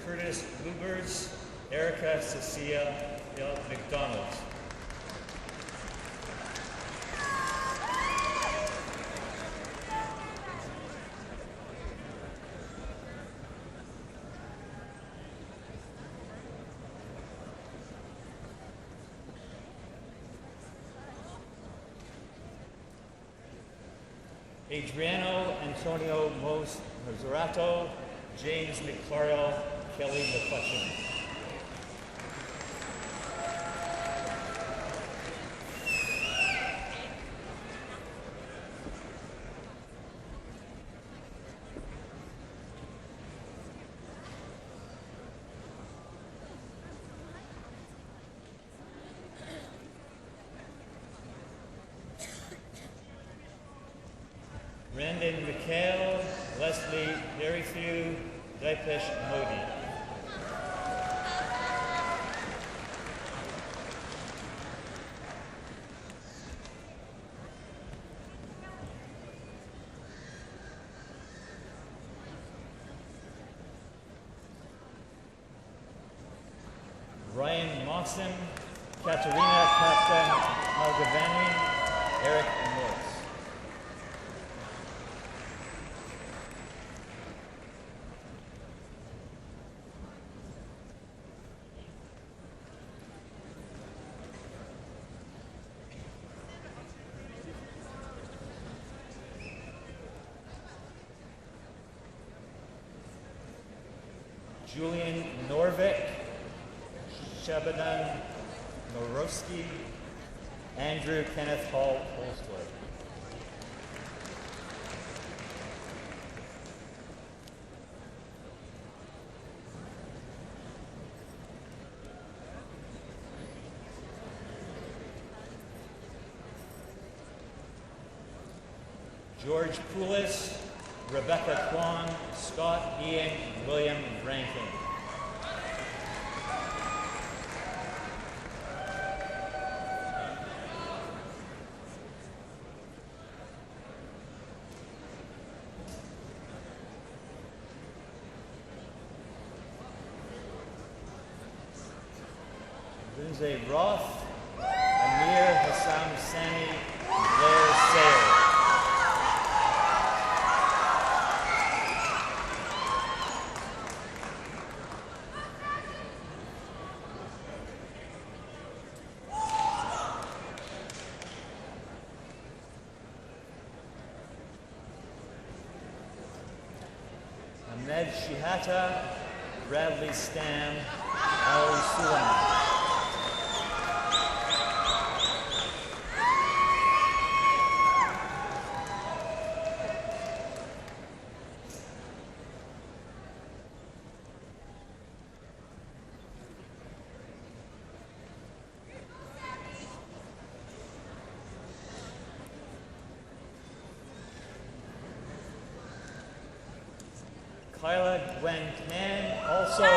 Curtis Lubers, Erica Cecilia McDonald. Adriano Antonio Mozzarato, James McClarill, Kelly McCutcheon. Brandon McHale, Leslie Derryfew, Dipesh Modi. Ryan Monson, Katerina Captain Algavani, Eric Morse. Julian Norvik, Shabadan Norowski, Andrew Kenneth Hall Holstwood. George Poulis, Rebecca Kwan, Scott Ian, William Rankin. Lindsay Roth, Amir Hassan Sani, Blair Sayer. Ahmed Shihata, Bradley Stam, Ali Suleiman. Kyla Gwen Tan, also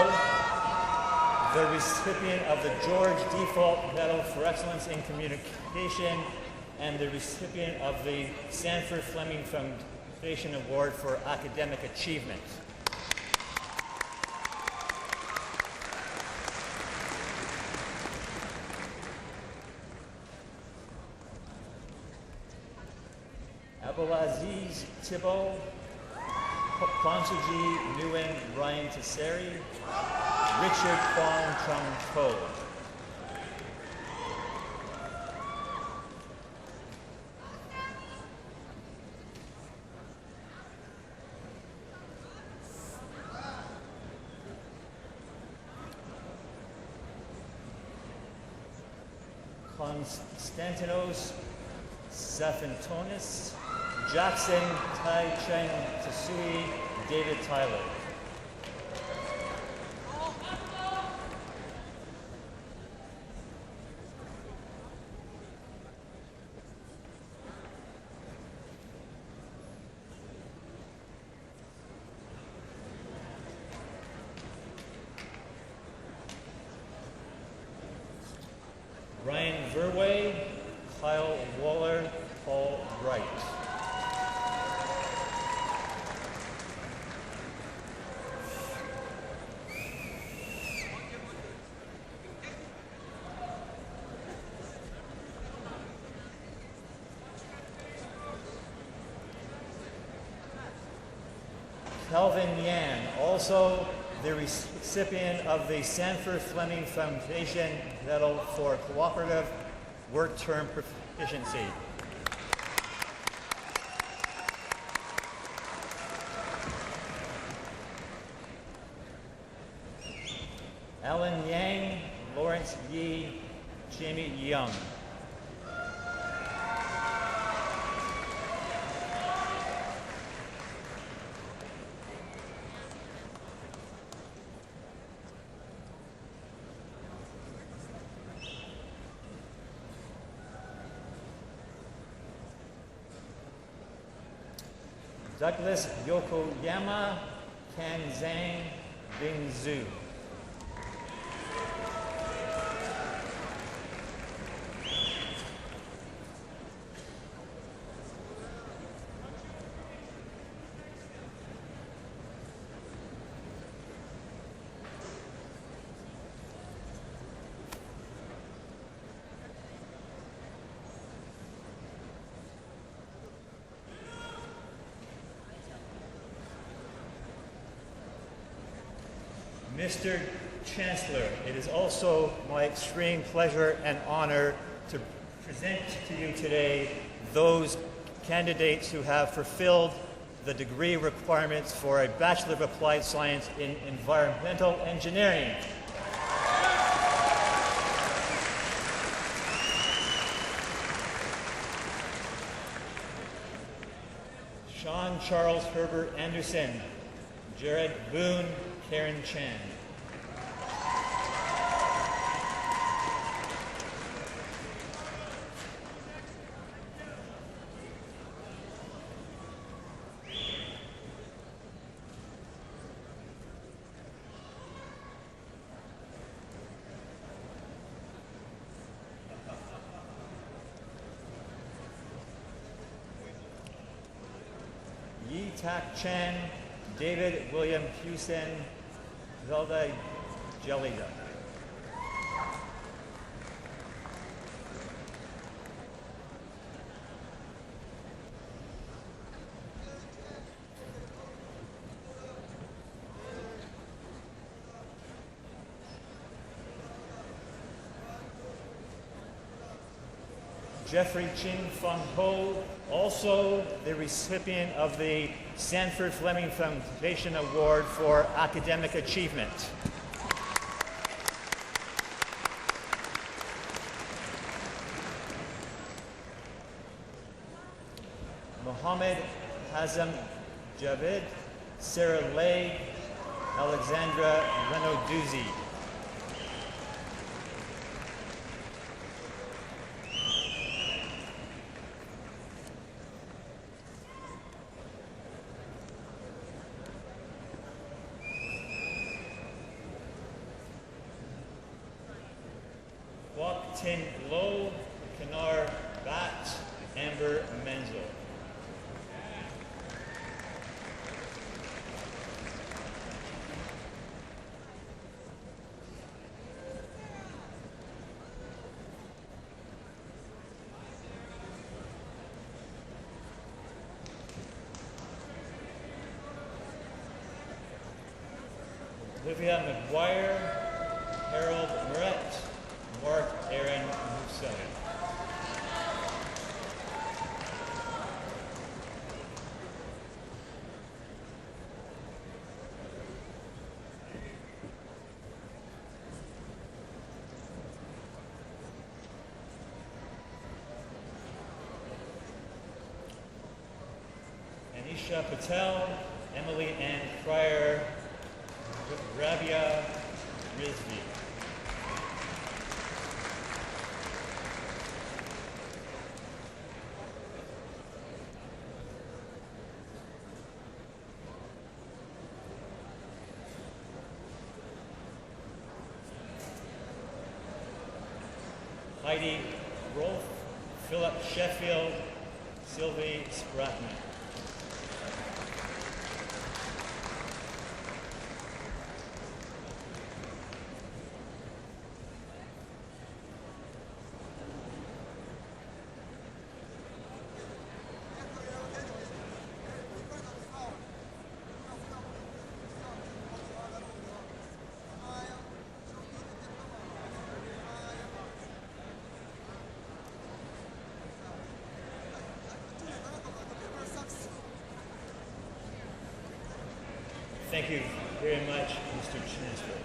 the recipient of the George Default Medal for Excellence in Communication and the recipient of the Sanford Fleming Foundation Award for Academic Achievement. Abdulaziz Thibault, Pransuji Nguyen Ryan Tesseri, Richard Kwong Chung Ko. Konstantinos Safintonis, Jackson Tai Cheng Tasui, David Tyler. Ryan Verway, Kyle Waller, Paul Wright. Calvin Yan, also the recipient of the Sanford Fleming Foundation Medal for Cooperative Work Term Proficiency. Alan Yang, Lawrence Yi, Jamie Young. Douglas Yokoyama, Kan Zhang, Bing Zhu. Mr. Chancellor, it is also my extreme pleasure and honor to present to you today those candidates who have fulfilled the degree requirements for a Bachelor of Applied Science in Environmental Engineering. Sean Charles Herbert Anderson, Jared Boone, Karen Chan. Yi Tak Chen, David William Hewson, Zelda Jelida. Jeffrey Chin Fung Ho, also the recipient of the Sanford Fleming Foundation Award for Academic Achievement. Mohammed Hazem Javed, Sarah Lay, Alexandra Renauduzzi. Kwok Tin Lo, Kanar Bat, Amber Menzel. Olivia McGuire, Harold Moret, Mark Aaron Musa. Anisha Patel, Emily Ann Fryer, Rabia Rizvi. Heidi Rolfe, Philip Sheffield, Sylvie Spratman. Thank you very much, Mr. Chancellor.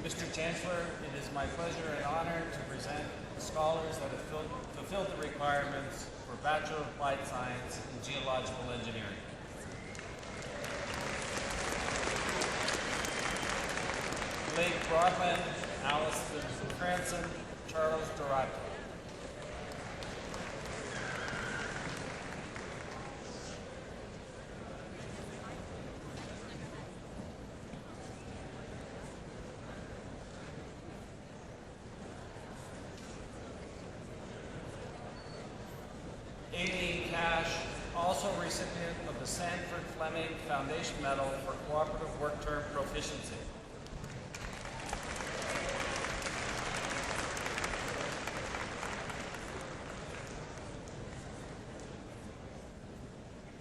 Mr. Chancellor, it is my pleasure and honor to present the scholars that have fulfilled the requirements for Bachelor of Applied Science in Geological Engineering. Blake Broadman, Allison Cranston, Charles Dorato. Aileen Cash, also recipient of the Sanford Fleming Foundation Medal for Cooperative Work Term Proficiency.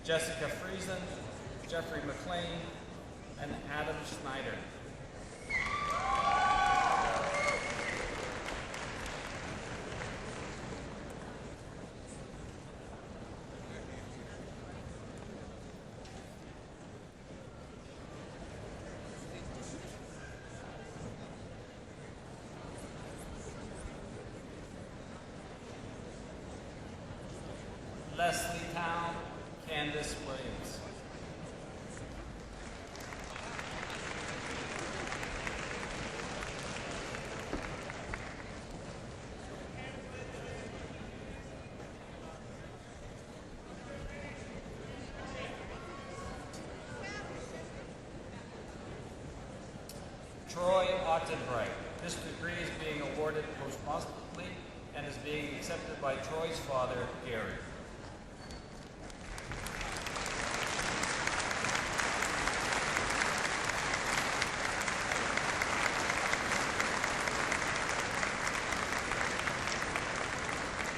Jessica Friesen, Jeffrey McLean, and Adam Schneider. Leslie Town, Candace Williams. Troy Ottenbright. This degree is being awarded posthumously and is being accepted by Troy's father, Gary.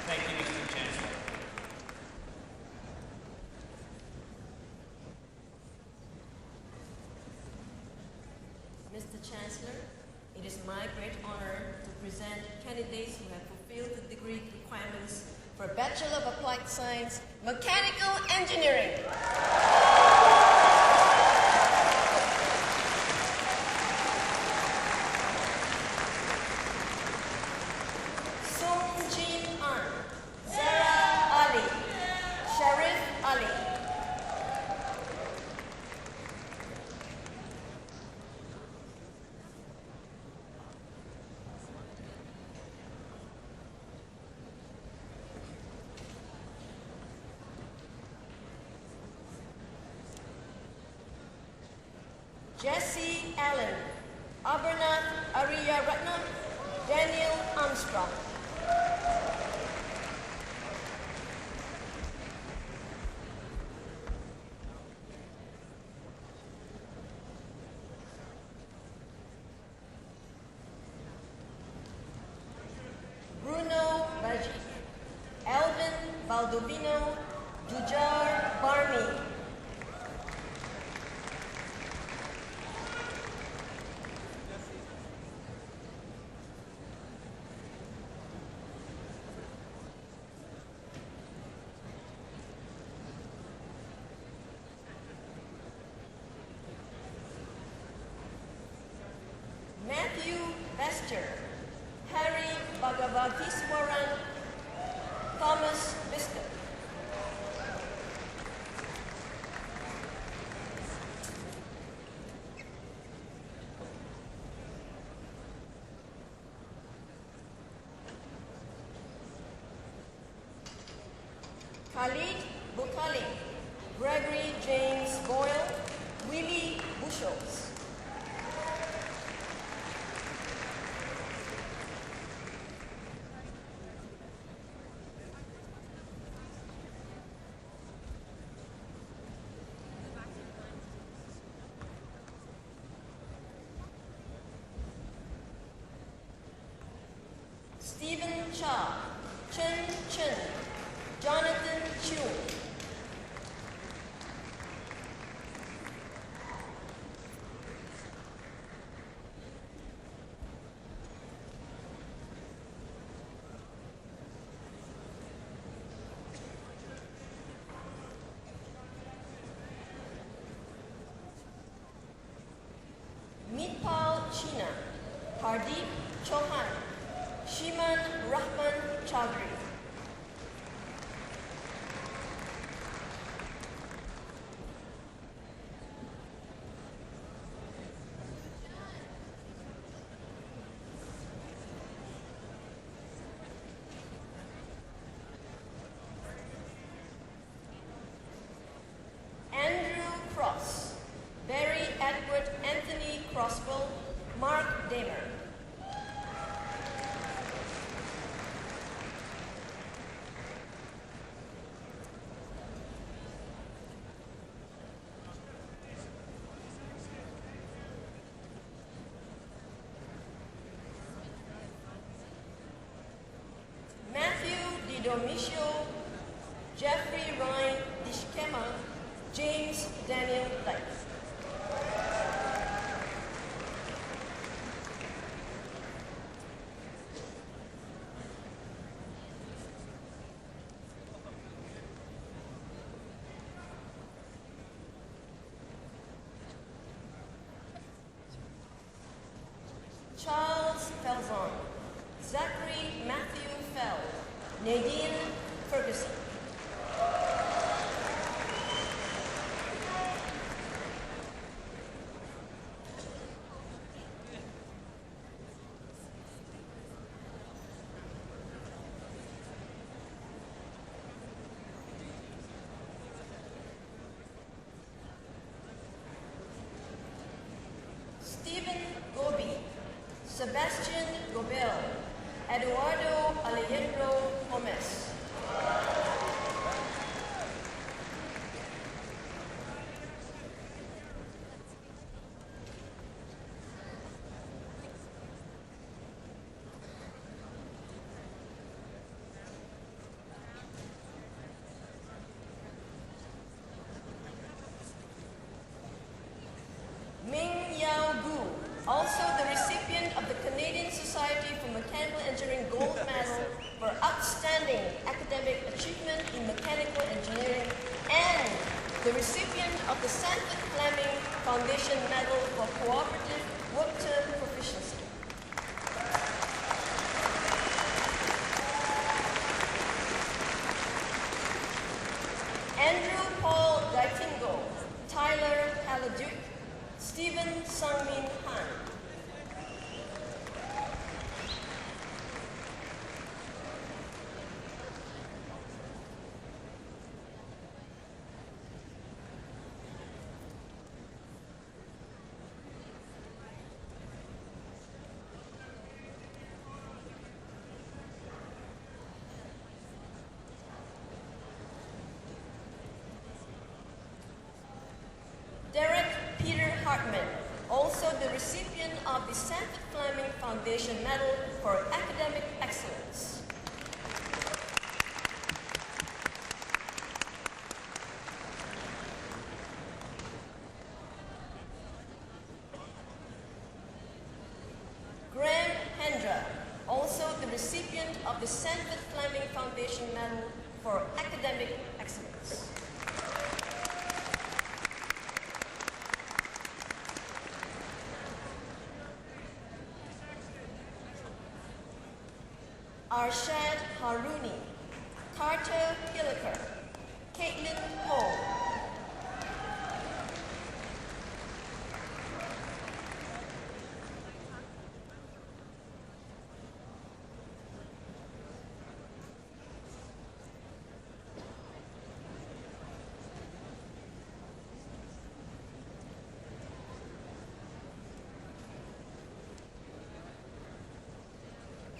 Thank you, Mr. Chancellor. Mr. Chancellor, it is my great honor to present candidates who have fulfilled the degree requirements for Bachelor of Applied Science, Mechanical Engineering. Sung Jin An, Zara Ali, Sharif Ali. Jesse Allen, Abernath Ariyaratnam, Daniel Armstrong. Bruno Bajic, Alvin Baldovino, Dujar Barmi. Bester, Harry Bhagavatiswaran, Thomas Biscuit. Khalid Bukali, Gregory James Boyle, Willie Bushels. Stephen Cha, Chen Chen, Jonathan Chu. Mitpal China, Hardeep Chauhan, Shiman Rahman Chaudhry. Andrew Cross, Barry Edward Anthony Crosswell, Mark Damer. Matthew DiDomicio, Jeffrey Ryan Dishkema, James Daniel Dyke. Charles Felzon, Zachary Matthew Fell, Nadine Ferguson. Stephen Gobi, Sebastian Gobel, Eduardo Alejandro Gomez. Ming Yao Gu, also the recipient of the Canadian Society for Mechanical Engineering Gold Medal for outstanding academic achievement in mechanical engineering, and the recipient of the Sanford Fleming Foundation Medal for cooperative work term proficiency. Andrew Paul Gaitingo, Tyler Haladuke, Stephen Sangmin Han. Derek Peter Hartman, also the recipient of the Sanford Fleming Foundation Medal for Academic Excellence. Graham Hendra, also the recipient of the Sanford Fleming Foundation Medal for Academic Excellence. Arshad Harouni, Carter Hilliker, Caitlin Hall,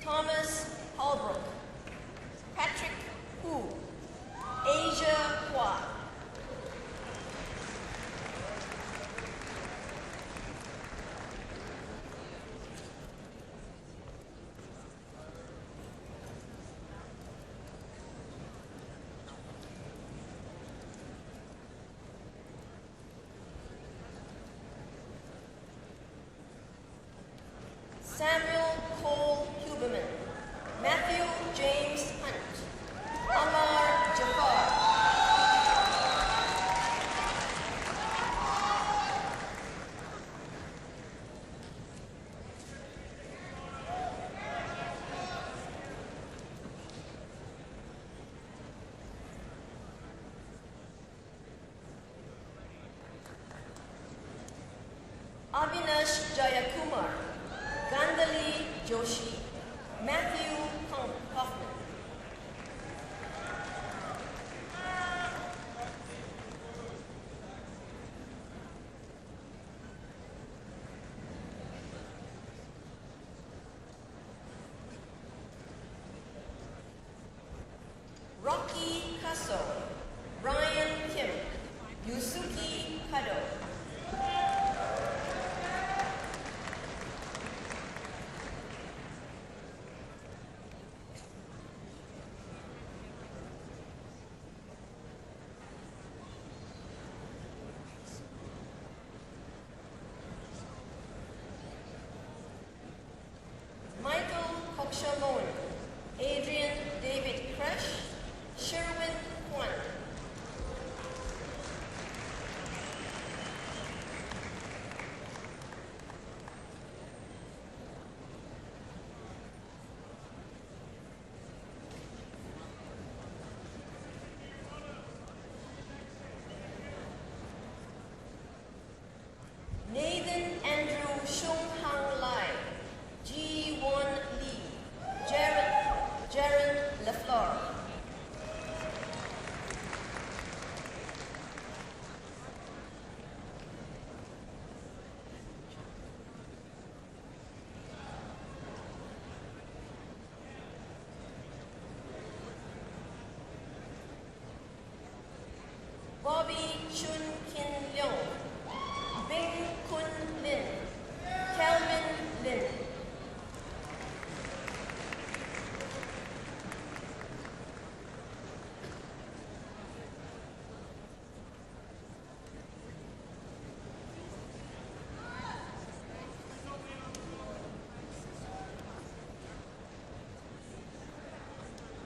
Thomas Holbrook, Patrick Hu, Asia Hua, Samuel Cole Huberman, Matthew James Hunt, Amar Jafar, Avinash Jayakumar, Gandali Joshi, Matthew Hoffman, Rocky Kasso, Ryan Kim, Yusuki Kado, Michael Hokshamon, Adrian David Kresh, Sherwin Kwan, Nathan Andrew Shung Hang Lai, Ji Won Lee, Jaron LaFleur, Bobby Chun Kin Leong, Bing Kun Lin, Kelvin Lin,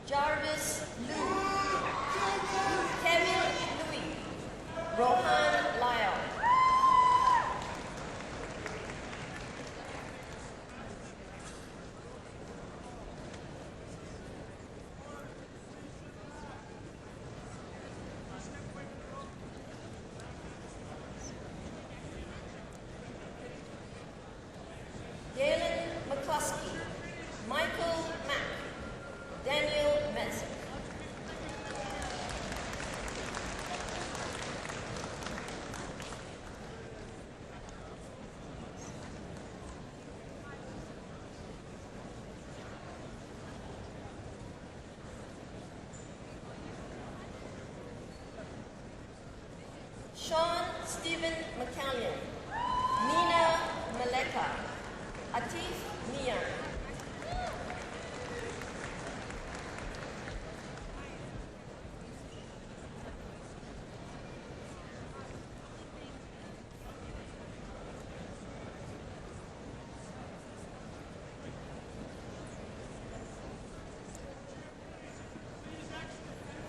Jarvis Liu, Kevin Louis, Rohan Lyle, Galen McCluskey, Michael Mack, Daniel Metz, Sean Stephen McCallion, Nina Maleka, Atif Mian,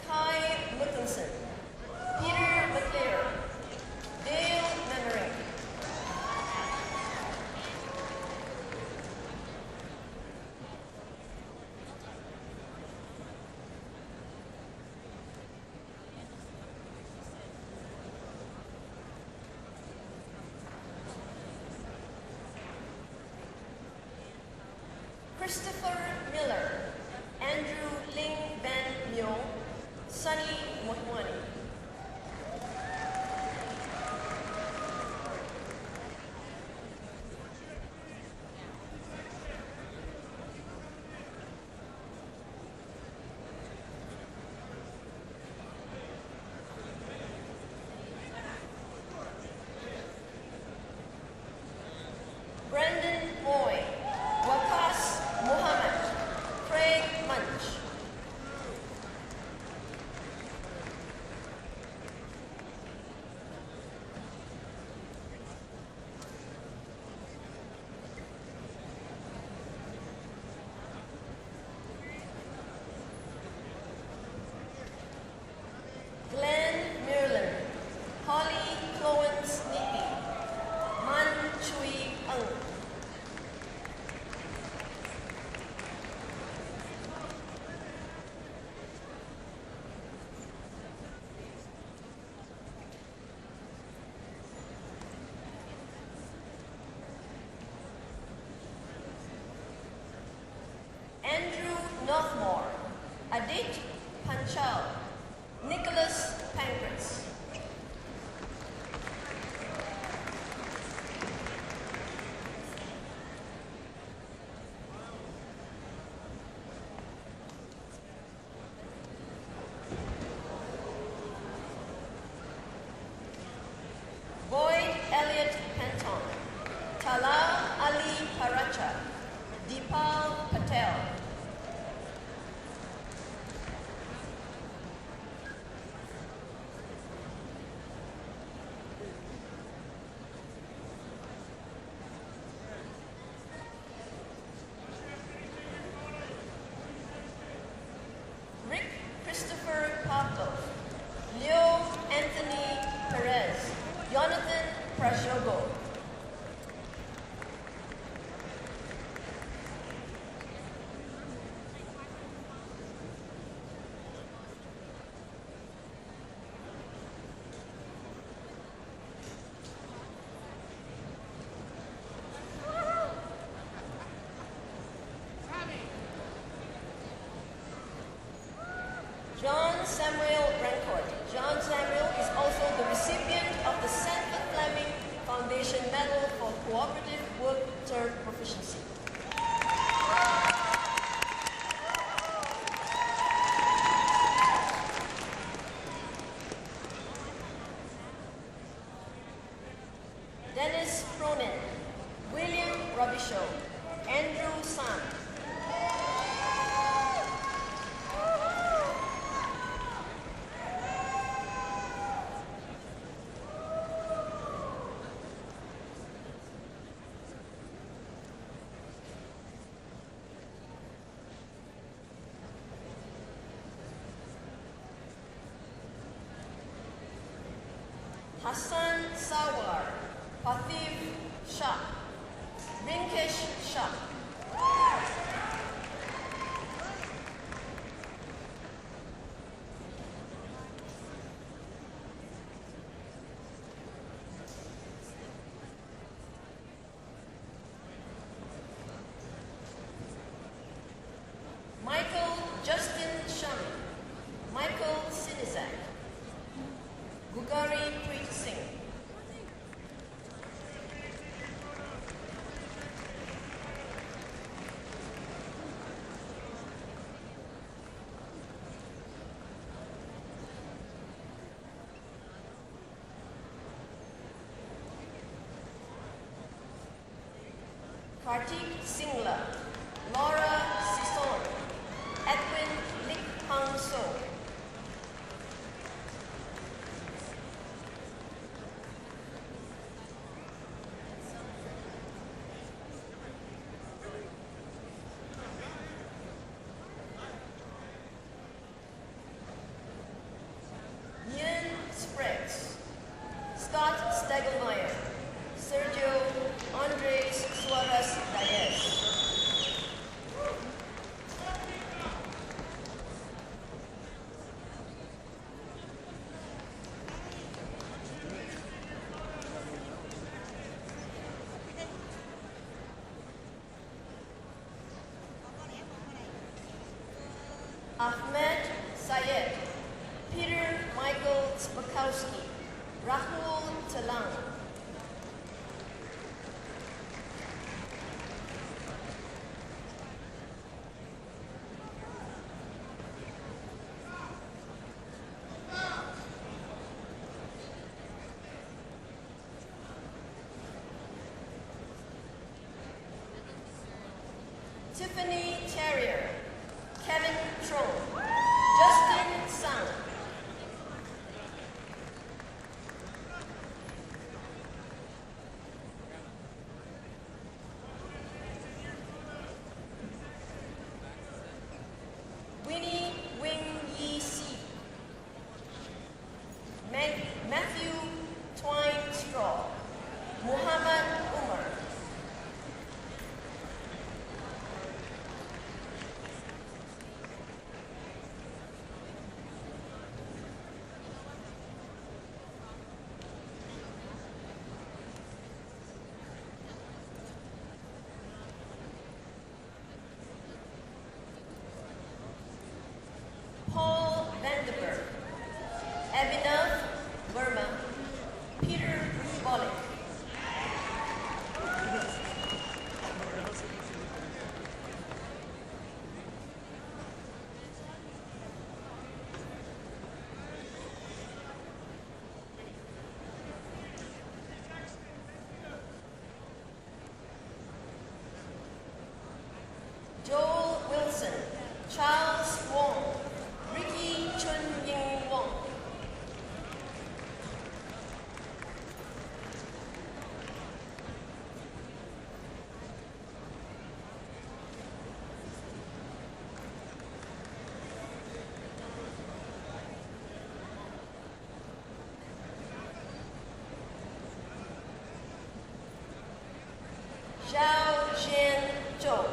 Kai Mickelson, Peter McLear, Dale Memory, Christopher Miller, Andrew Ling Van Myo, Sunny Motwani. Brandon Boy, Wakas Muhammad, Craig Munch. Glenn Merlin, Holly Chloen Sneaky, Man Chui Ung. Andrew Northmore, Adit Panchal, Nicholas Pancras. Boyd Elliott Penton, Talal Ali Paracha, Deepal Patel. Rick Christopher Parkle, Leo Anthony Perez, Jonathan Prashogo. John Samuel Rancourt. John Samuel is also the recipient of the Santa Fleming Foundation Medal for Cooperative Work Term Proficiency. Dennis Cronin, William Robichaud, Andrew Sam. Hassan Sawar, Pathib Shah, Rinkesh Shah. Michael Justin Shami, Michael Sinizak, Gugari Preet Singh. Kartik Singla, Laura Sison, Edwin Lik Hang So. Ian Spriggs, Scott Stegelmeyer, Sergio Andres Suarez Diaz. Ahmed Sayed, Peter Michael Spakowski, Rahul Talang. Tiffany Terrier, Kevin Trong, Justin Sang. Winnie Wing Yi Si, Matthew Twine Straw, Muhammad Umar. Paul Vandenberg, Abhinav Verma, Peter Bollick. Joel Wilson, Charles Wong, Ricky Chun Ying Wong. Zhao Jian Zhou.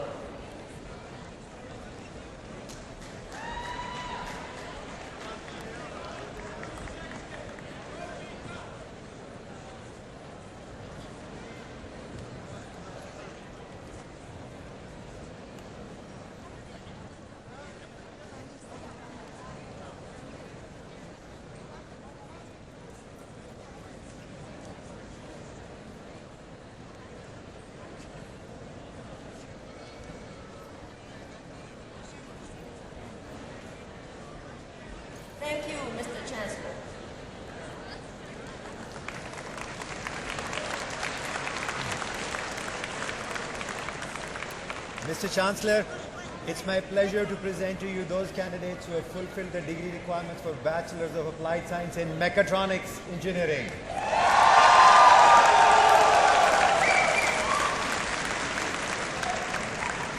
Thank you, Mr. Chancellor. Mr. Chancellor, it's my pleasure to present to you those candidates who have fulfilled the degree requirements for Bachelors of Applied Science in Mechatronics Engineering.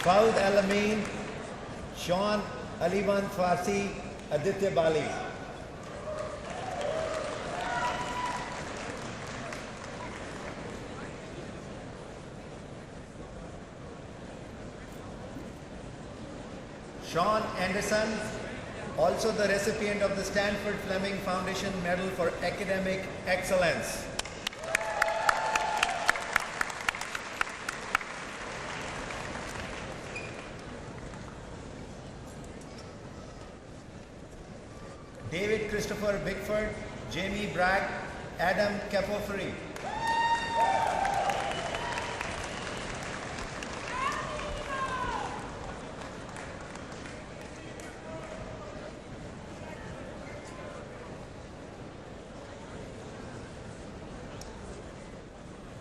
Faud Al-Amin, Sean Alivan Farsi, Aditya Bali. Sean Anderson, also the recipient of the Stanford Fleming Foundation Medal for Academic Excellence. David Christopher Bickford, Jamie Bragg, Adam Kefofri.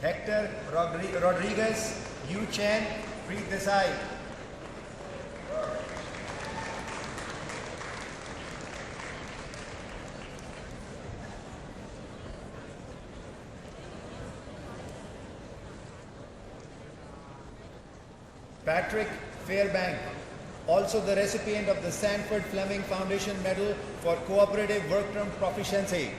Hector Rodriguez, Yu Chen, Preet Desai. Patrick Fairbank, also the recipient of the Stanford Fleming Foundation Medal for Cooperative Work Term Proficiency.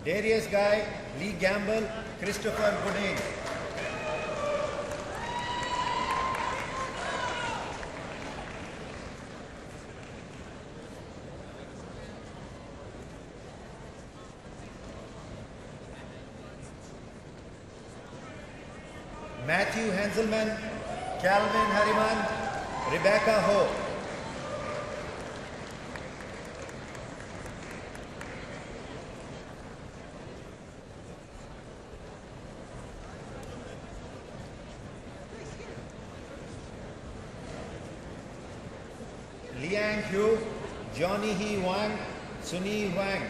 Darius Guy, Lee Gamble, Christopher Boudin. Matthew Henselman, Calvin Harriman, Rebecca Ho. Liang Hu, Johnny Hee Wang, Sunil Wang.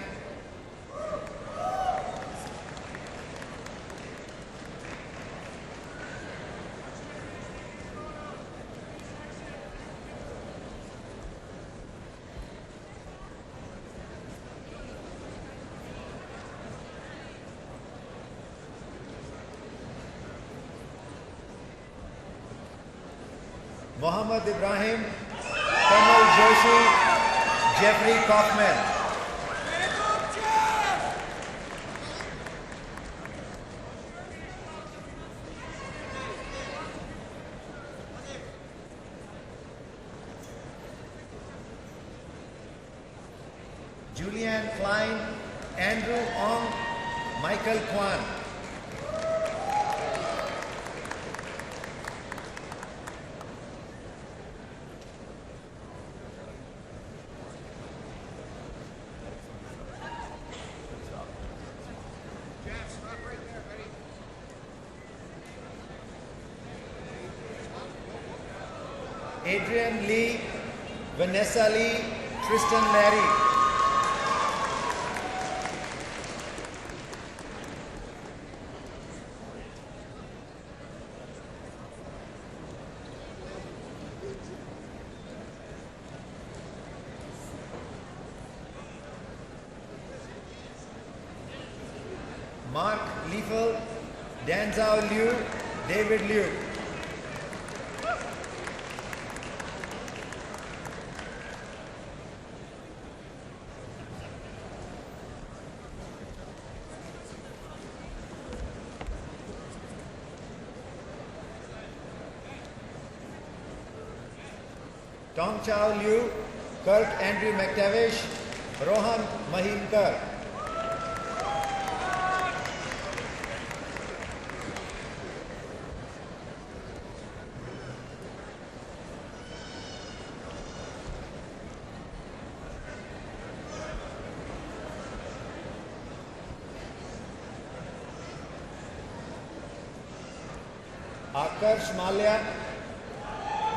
Mohammad Ibrahim, Kamal Joshi, Jeffrey Kaufman. Julianne Klein, Andrew Ong, Michael Kwan. Adrian Lee, Vanessa Lee, Tristan Larry. Mark Liefel, Danzao Liu, David Liu. Tong Chao Liu, Kirk Andrew McTavish, Rohan Mahimkar. Akarsh Malia,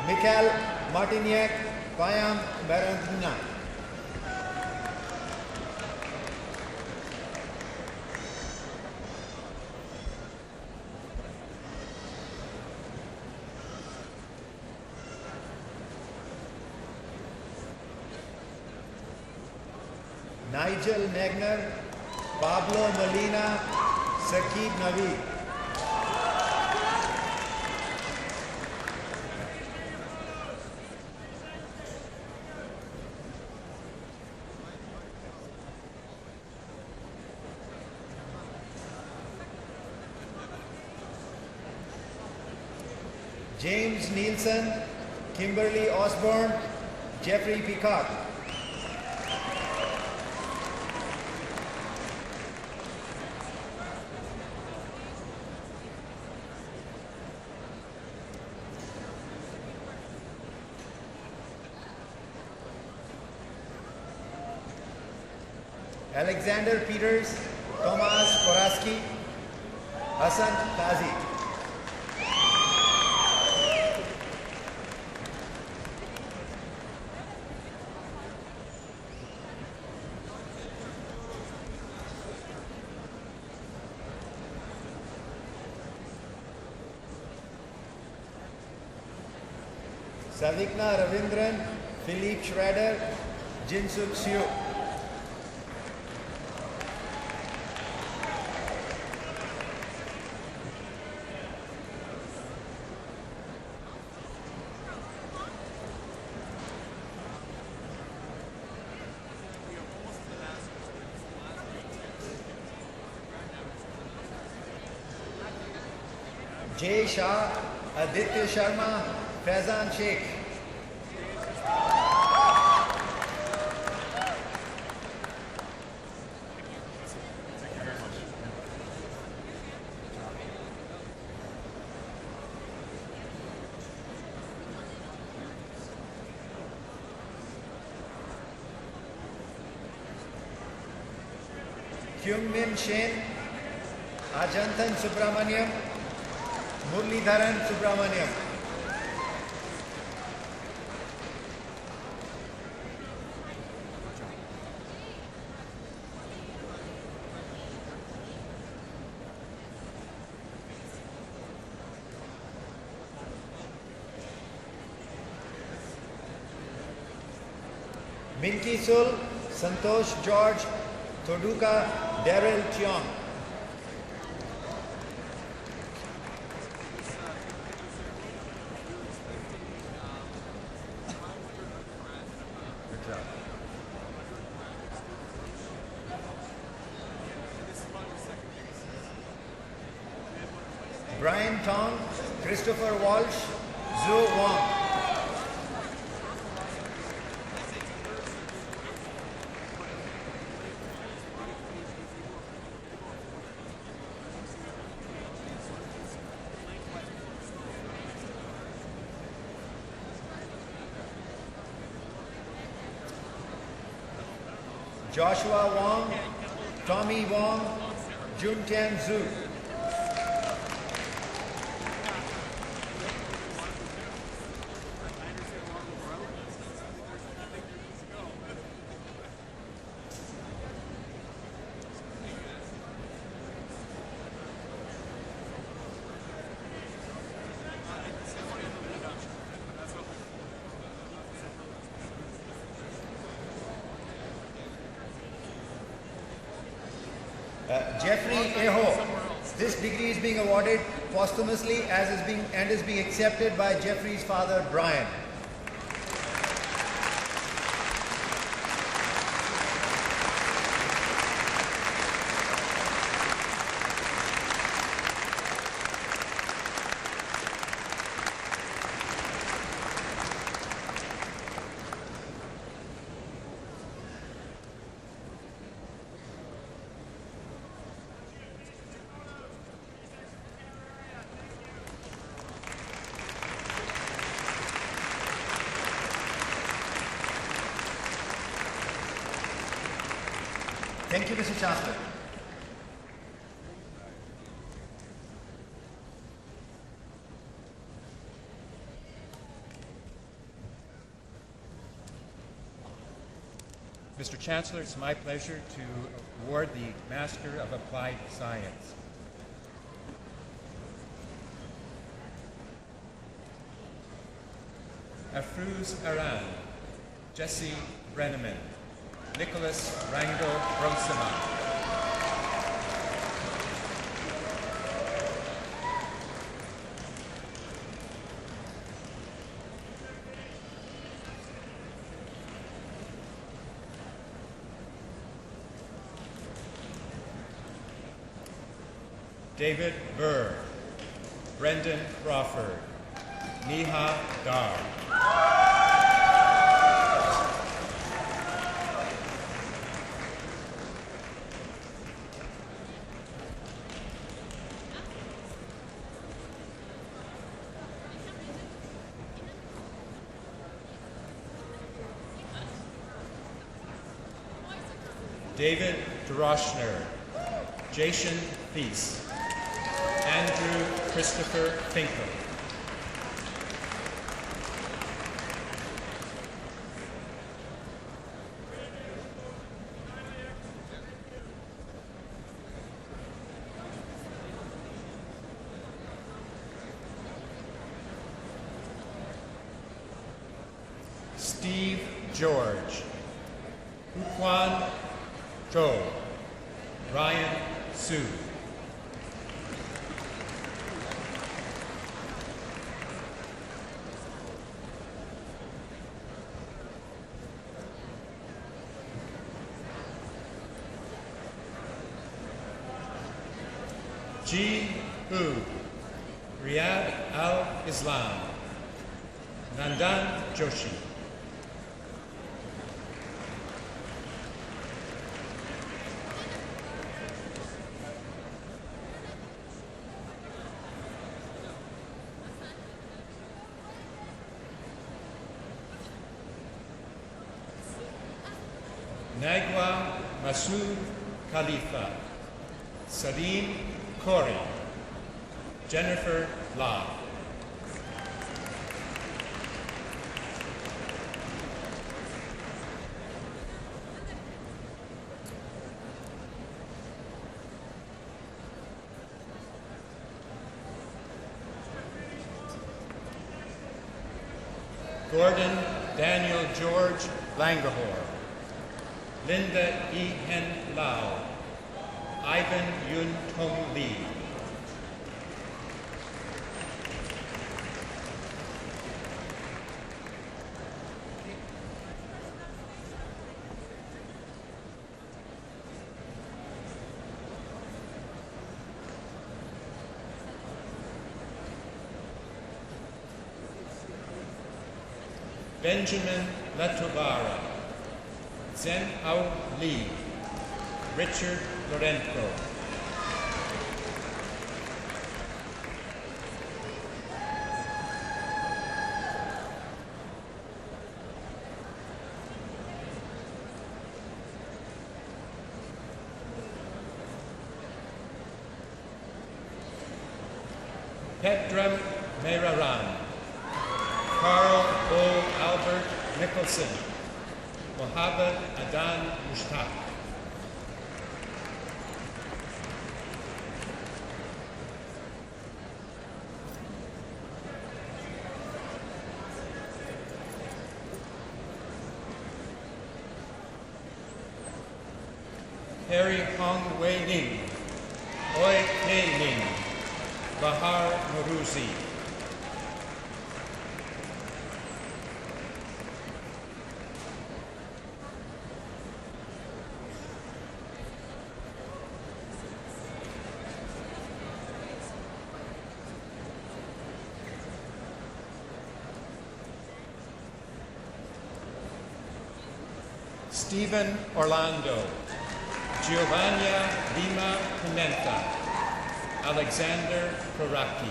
Mikhail Martiniak, Payam Barantina. Nigel Negner, Pablo Molina, Saqib Naveed. James Nielsen, Kimberly Osborne, Jeffrey Peacock. Alexander Peters, Tomas Koraski, Hassan Kazi. Savikna Ravindran, Philippe Schrader, Jinsuk Siu. Jay Shah, Aditya Sharma, Faizan Sheikh. Kyungmin Shen, Ajanthan Subramaniam, Murlidharan Subramaniam. Minki Sul, Santosh George, Toduka Daryl Tiong. Good job. Brian Tong, Christopher Walsh, Zhu Wong. Joshua Wong, Tommy Wong, Juntian Zhu. Jeffrey Eho. This degree is being awarded posthumously and is being accepted by Jeffrey's father, Brian. Thank you, Mr. Chancellor. Mr. Chancellor, it's my pleasure to award the Master of Applied Science. Afruz Aran, Jesse Brenneman, Nicholas Rangel Bronsema. David Burr, Brendan Crawford, Neha Dar. David Droschner, Jason Thies, Andrew Christopher Finkel. Steve George, Huquan Zhou, Ryan Su. Ji Hu, Riyad Al-Islam, Nandan Joshi. Nagwa Masood Khalifa, Salim Khoury, Jennifer La. Gordon Daniel George Langahor, Linda E. Hen Lau, Ivan Yun Tong Lee. Benjamin Latovara, Zen Ao Lee, Richard Lorenko. Petram Meraran, Carl O. Albert Nicholson, Mohammed Adan Mushtaq. Harry Hong Wei Ning, Oi Hei Ning, Bahar Maruzi. Stephen Orlando, Giovanna Lima Pimenta, Alexander Karaki.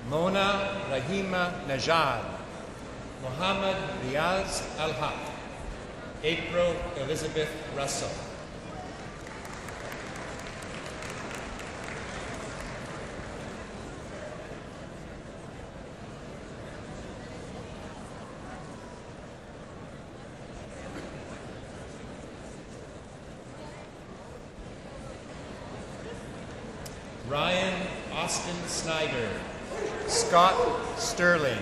Mona Rahima Najad, Muhammad Riaz Al-Haq, April Elizabeth Russell. Ryan Austin Snyder, Scott Sterling,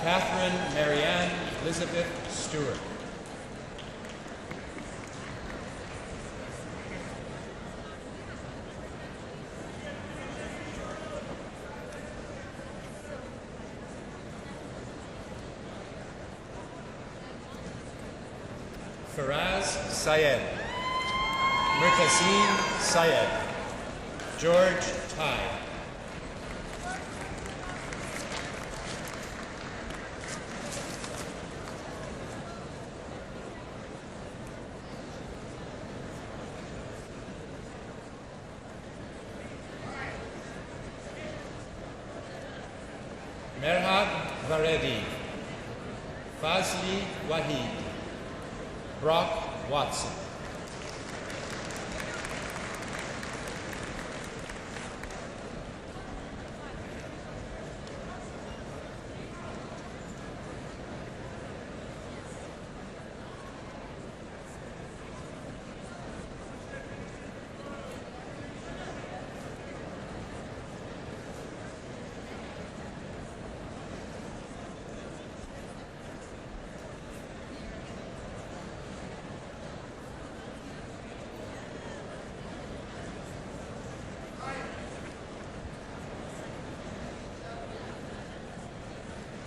Catherine Marianne Elizabeth Stewart. Faraz Syed, Murtazeen Syed, George Tai. Merhab Varedi, Fazli Wahid, Brock Watson.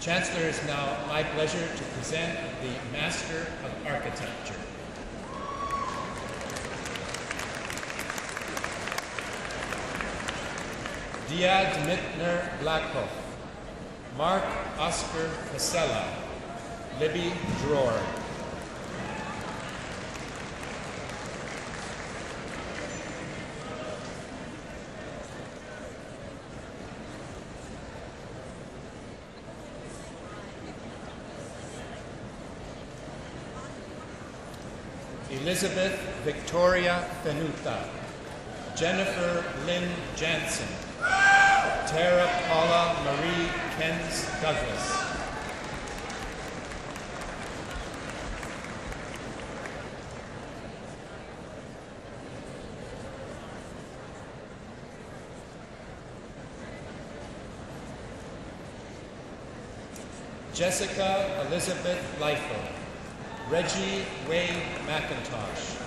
Chancellor, it is now my pleasure to present the Master of Architecture. Diad Mittner Blackhoff, Mark Oscar Casella, Libby Dror. Elizabeth Victoria Fenuta, Jennifer Lynn Jansen, Tara Paula Marie Kens Douglas, Jessica Elizabeth Leifel, Reggie Wade McIntosh,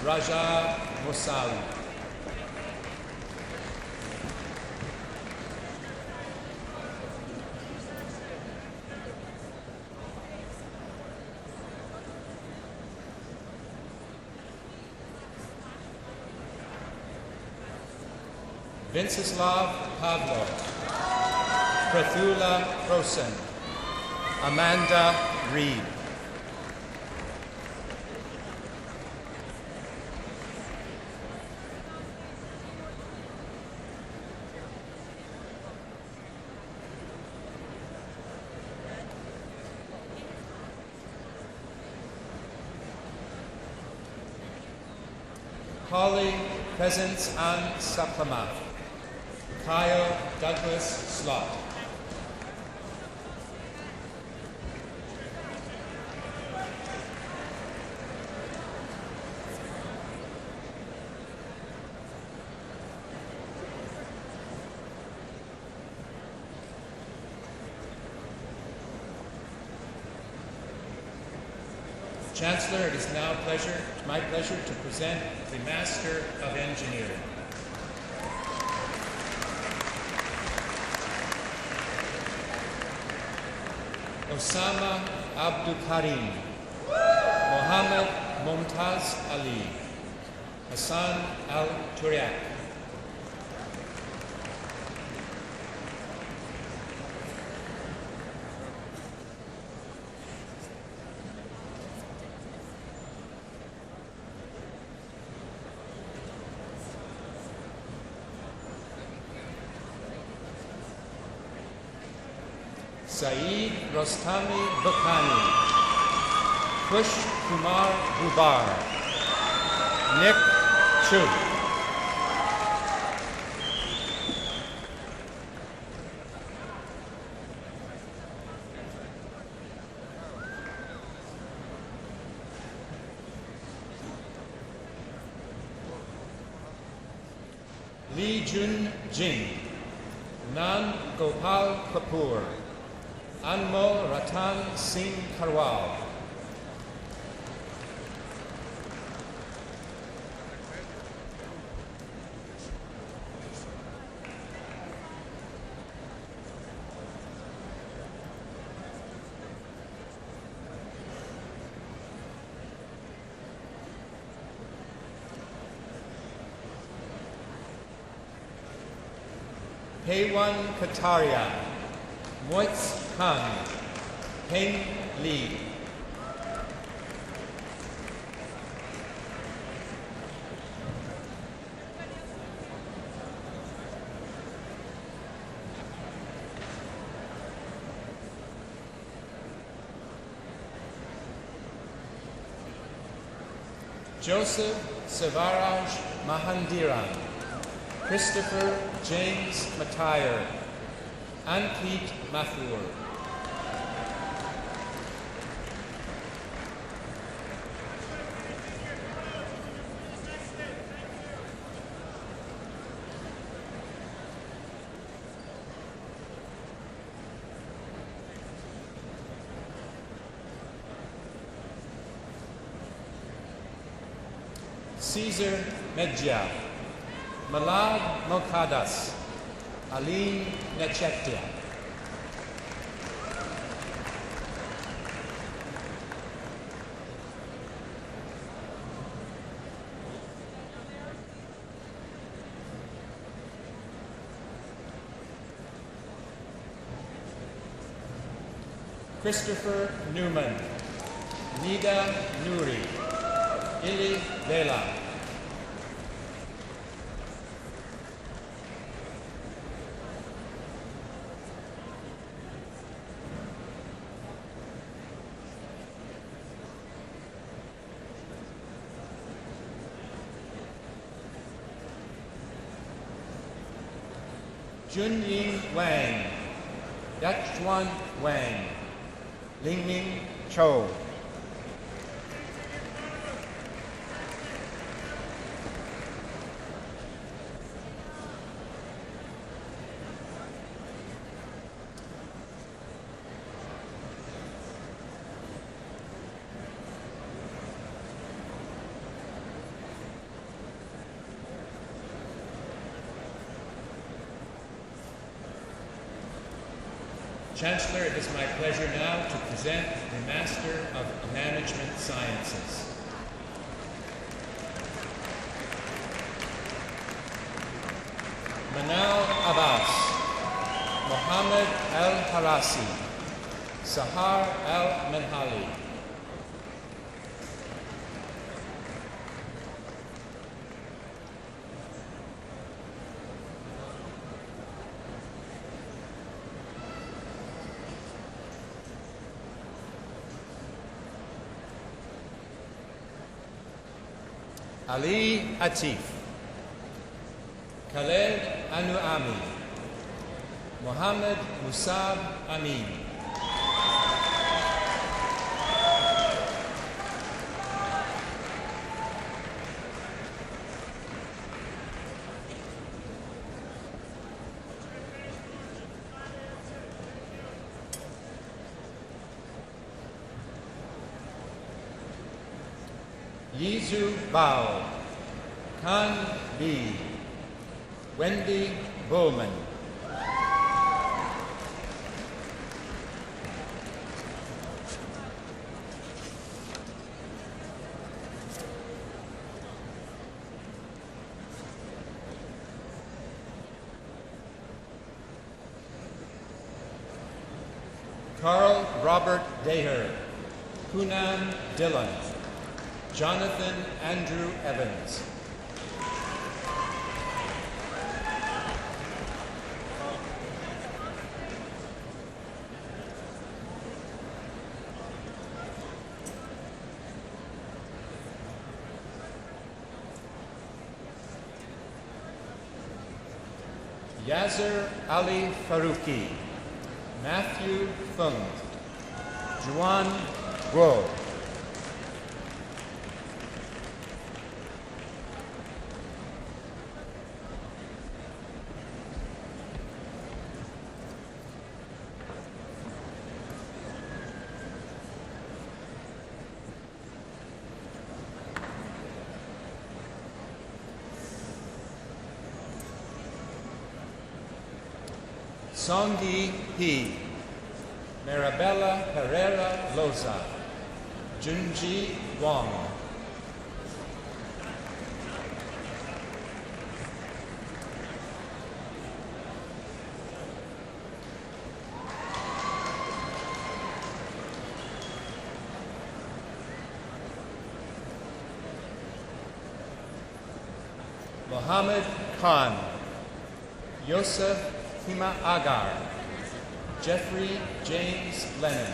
Raja Mosawi, Vinceslav Pavlov, Prathula Prosen, Amanda Reed, Holly Presence Ann Saplamath, Kyle Douglas Slott, Chancellor, it is now my pleasure to present the Master of Engineering. Osama Abdul Karim, Mohammed Mumtaz Ali, Hassan Al Turiak, Saeed Rostami Bukhani, Kush Kumar Bubar, Nick Chu, Lee Jun Jin, Nan Gopal Kapoor, Anmol Ratan Singh Karwal, Paywan Kataria, Moitz Khan, Peng Li, Joseph Sivaraj Mahandiran, Christopher James Mattire, Ankit Mathur, Caesar Medja, Malad Mokadas, Aline Nechetia, Christopher Newman, Nida Nuri, Ili Vela. Junying Wang, Yachwan Wang, Lingming Cho. Chancellor, it is my pleasure now to present the Master of Management Sciences. Manal Abbas, Mohammed Al-Harasi, Sahar Al-Menhali. Ali Atif, Khaled Anuami, Mohammed Musab Amin. Yizu Bao, Kan B, Wendy Bowman. Carl Robert Daher, Kunan Dillon, Jonathan Andrew Evans. Yazir Ali Faruqi, Matthew Thung, Juan Guo. Songi He, Marabella Herrera Loza, Junji Wang. Mohammed Khan, Yosef Hima Agar, Jeffrey James Lennon.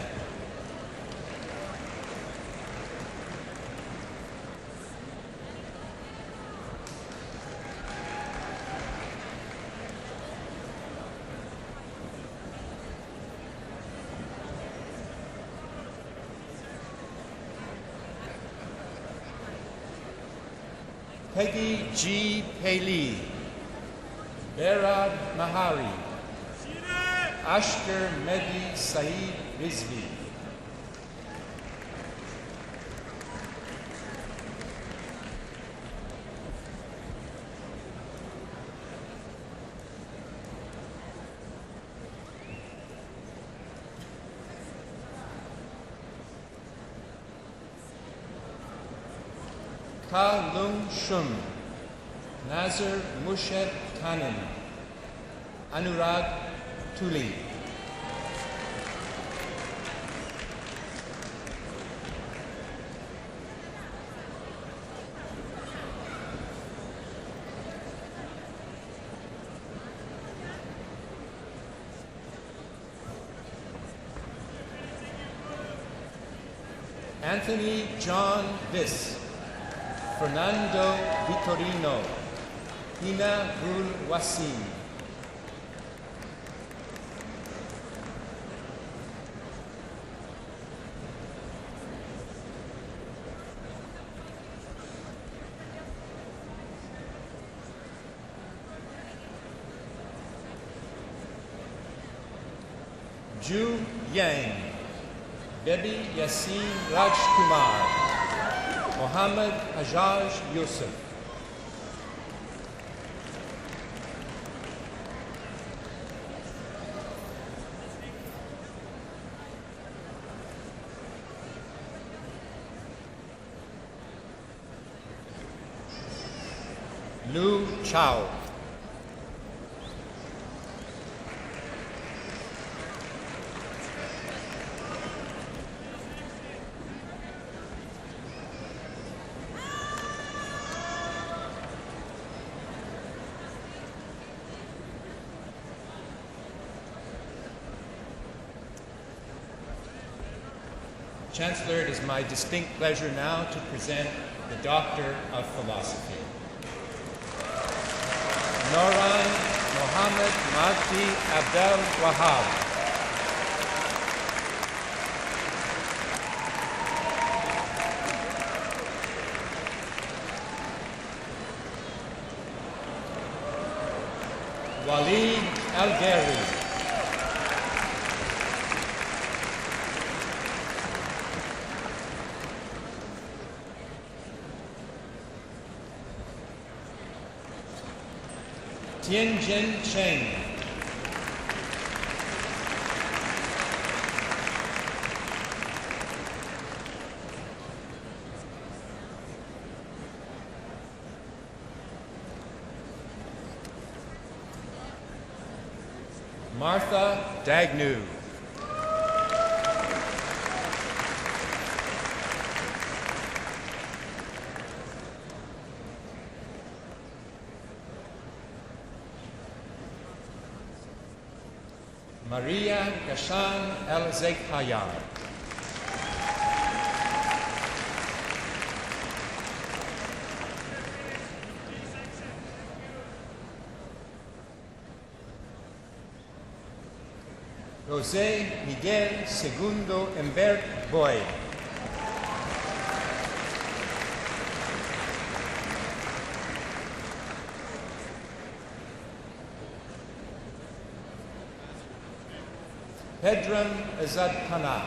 Peggy G. Paley, Berad Mahari, Ashker Mehdi Saeed Rizvi. Ka Lung Shun, Nazir Mushed Tanin, Anurag Tuli. Anthony John Biss, Fernando Vitorino, Hina Gul Wasim, Ju Yang, Bebi Yassin Rajkumar, Mohammed Hajaj Yusuf, Lu Chao, Chancellor, it is my distinct pleasure now to present the Doctor of Philosophy. Noran Mohammed Mahdi Abdel Wahab. Walid Al-Gheri. Tianjin Cheng. Martha Dagnew. Maria Gashan El-Zekhayar. Jose Miguel Segundo Embert Boyd. Pedram Azad Pana.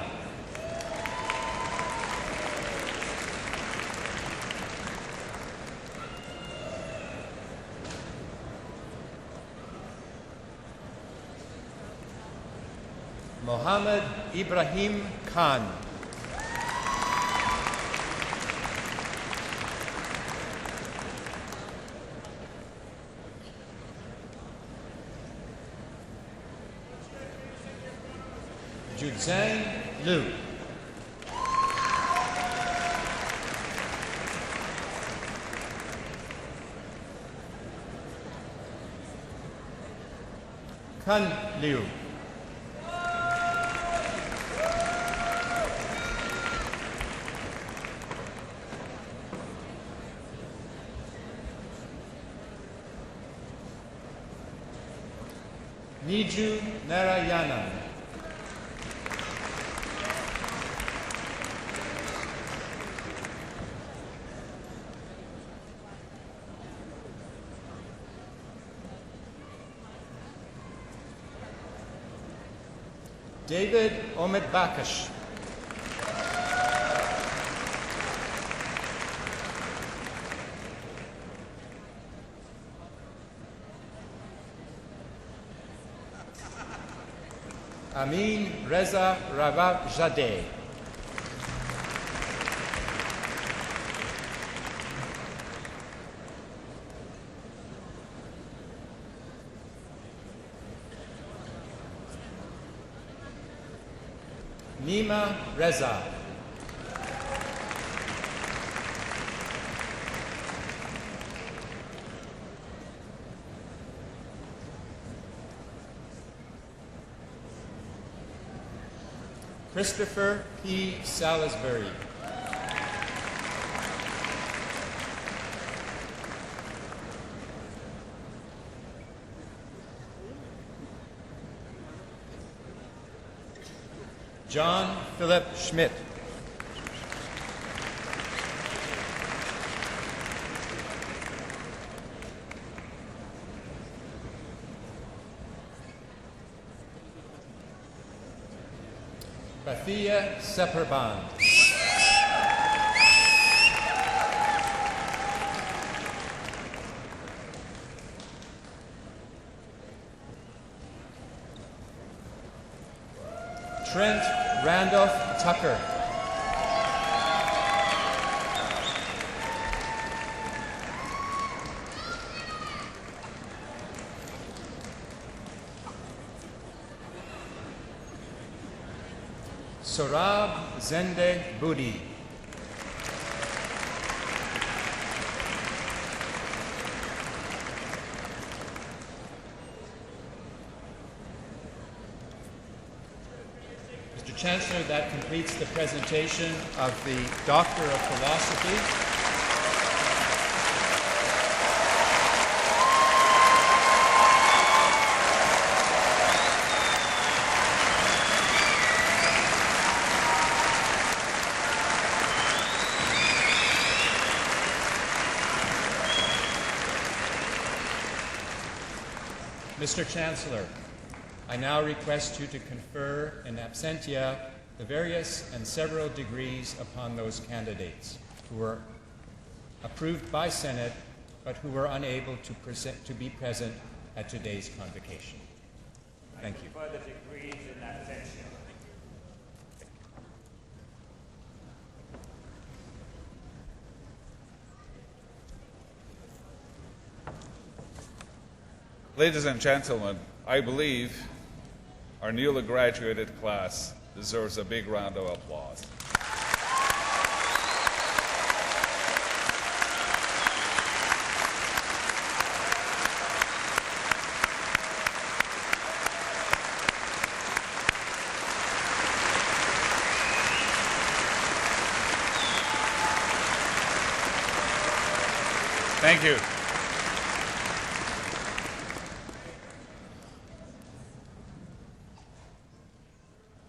Mohammed Ibrahim Khan. Judzang Liu. Kan Liu. Niju Narayanan. David Omid Bakash. Amin Reza Ravabzadeh. Nima Reza. Christopher P. Salisbury. John Philip Schmidt. Bathia Sepperban. Trent Randolph Tucker. Sorab Zende Budi. Mr. Chancellor, that completes the presentation of the Doctor of Philosophy. Mr. Chancellor, I now request you to confer in absentia the various and several degrees upon those candidates who were approved by Senate but who were unable to be present at today's convocation. Thank you. For the degrees in absentia. Ladies and gentlemen, I believe our newly graduated class deserves a big round of applause. Thank you.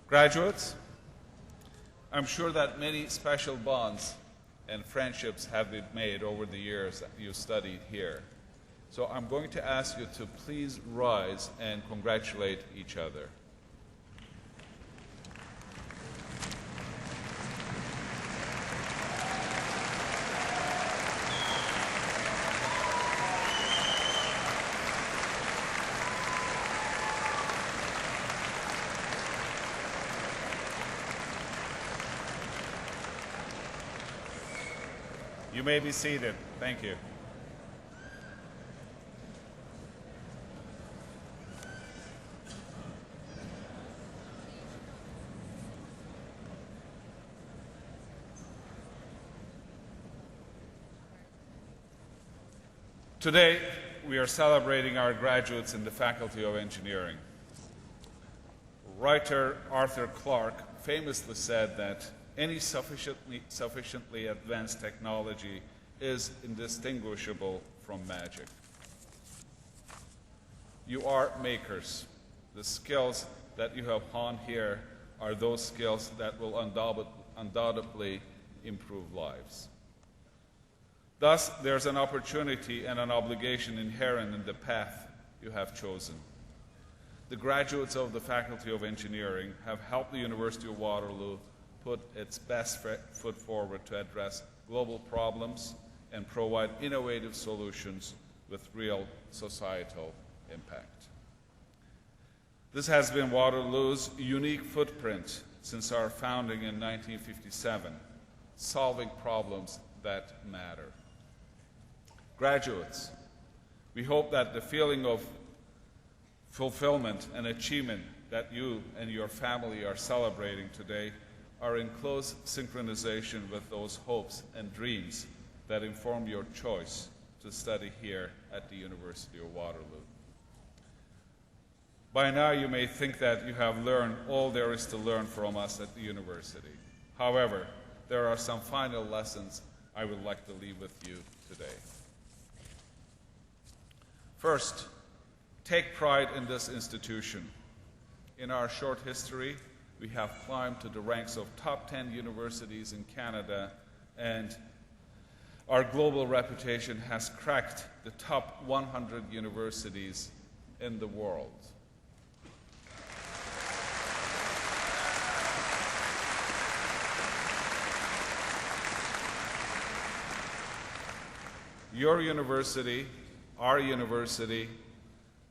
Graduates, I'm sure that many special bonds and friendships have been made over the years that you studied here. So I'm going to ask you to please rise and congratulate each other. You may be seated. Thank you. Today, we are celebrating our graduates in the Faculty of Engineering. Writer Arthur Clarke famously said that any sufficiently advanced technology is indistinguishable from magic. You are makers. The skills that you have honed here are those skills that will undoubtedly improve lives. Thus, there's an opportunity and an obligation inherent in the path you have chosen. The graduates of the Faculty of Engineering have helped the University of Waterloo put its best foot forward to address global problems and provide innovative solutions with real societal impact. This has been Waterloo's unique footprint since our founding in 1957, solving problems that matter. Graduates, we hope that the feeling of fulfillment and achievement that you and your family are celebrating today are in close synchronization with those hopes and dreams that inform your choice to study here at the University of Waterloo. By now, you may think that you have learned all there is to learn from us at the university. However, there are some final lessons I would like to leave with you today. First, take pride in this institution. In our short history, we have climbed to the ranks of top 10 universities in Canada, and our global reputation has cracked the top 100 universities in the world. Your university, our university,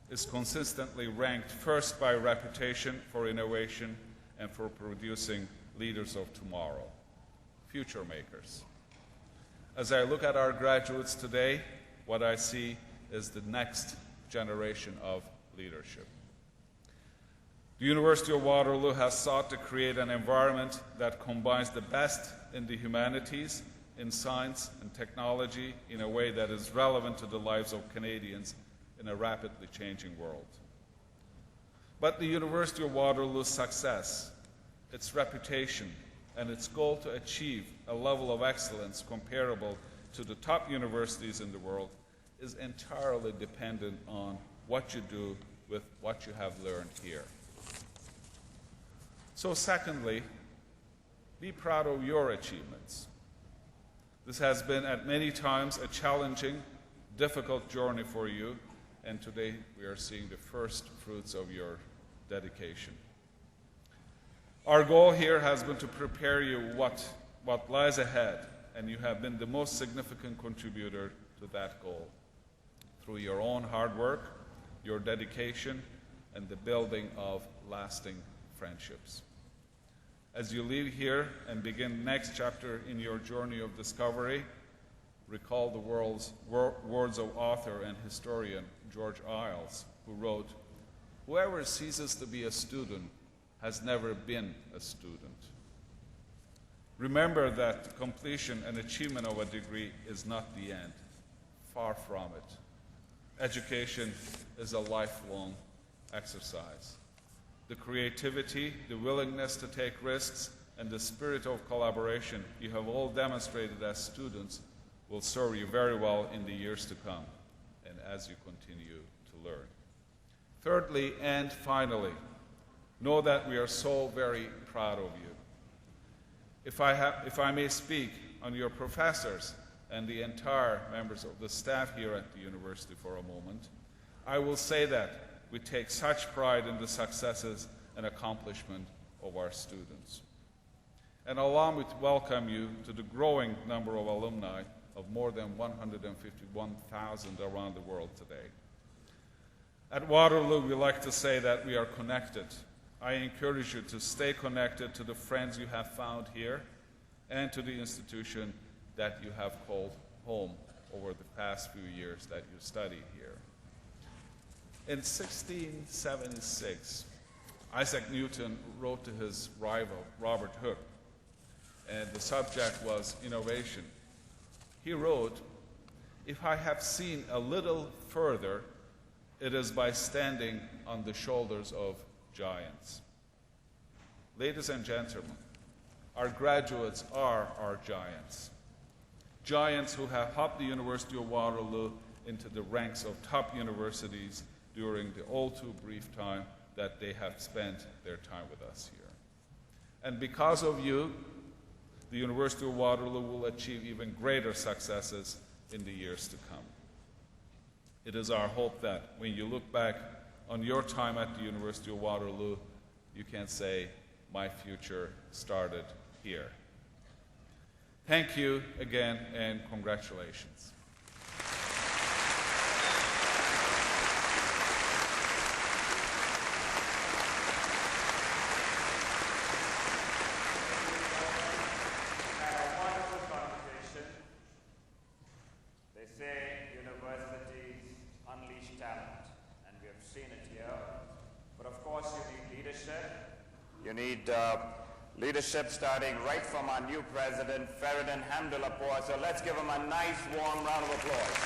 is consistently ranked first by reputation for innovation and for producing leaders of tomorrow, future makers. As I look at our graduates today, what I see is the next generation of leadership. The University of Waterloo has sought to create an environment that combines the best in the humanities, in science and technology in a way that is relevant to the lives of Canadians in a rapidly changing world. But the University of Waterloo's success, its reputation, and its goal to achieve a level of excellence comparable to the top universities in the world is entirely dependent on what you do with what you have learned here. So secondly, be proud of your achievements. This has been at many times a challenging, difficult journey for you, and today we are seeing the first fruits of your dedication. Our goal here has been to prepare you what lies ahead, and you have been the most significant contributor to that goal through your own hard work, your dedication, and the building of lasting friendships. As you leave here and begin the next chapter in your journey of discovery, recall the words of author and historian George Iles, who wrote, "Whoever ceases to be a student has never been a student." Remember that the completion and achievement of a degree is not the end. Far from it. Education is a lifelong exercise. The creativity, the willingness to take risks, and the spirit of collaboration you have all demonstrated as students will serve you very well in the years to come and as you continue to learn. Thirdly and finally, know that we are so very proud of you. If I may speak on your professors and the entire members of the staff here at the university for a moment, I will say that we take such pride in the successes and accomplishment of our students. And allow me to welcome you to the growing number of alumni of more than 151,000 around the world today. At Waterloo, we like to say that we are connected. I encourage you to stay connected to the friends you have found here and to the institution that you have called home over the past few years that you studied here. In 1676, Isaac Newton wrote to his rival, Robert Hooke, and the subject was innovation. He wrote, "If I have seen a little further, it is by standing on the shoulders of giants." Ladies and gentlemen, our graduates are our giants. Giants who have helped the University of Waterloo into the ranks of top universities during the all too brief time that they have spent their time with us here. And because of you, the University of Waterloo will achieve even greater successes in the years to come. It is our hope that when you look back on your time at the University of Waterloo, you can say, "My future started here." Thank you again, and congratulations. They say universities unleash talent, and we have seen it here. But of course, you need leadership. You need leadership starting right from our new president, Feridun Hamdullah. So let's give him a nice, warm round of applause.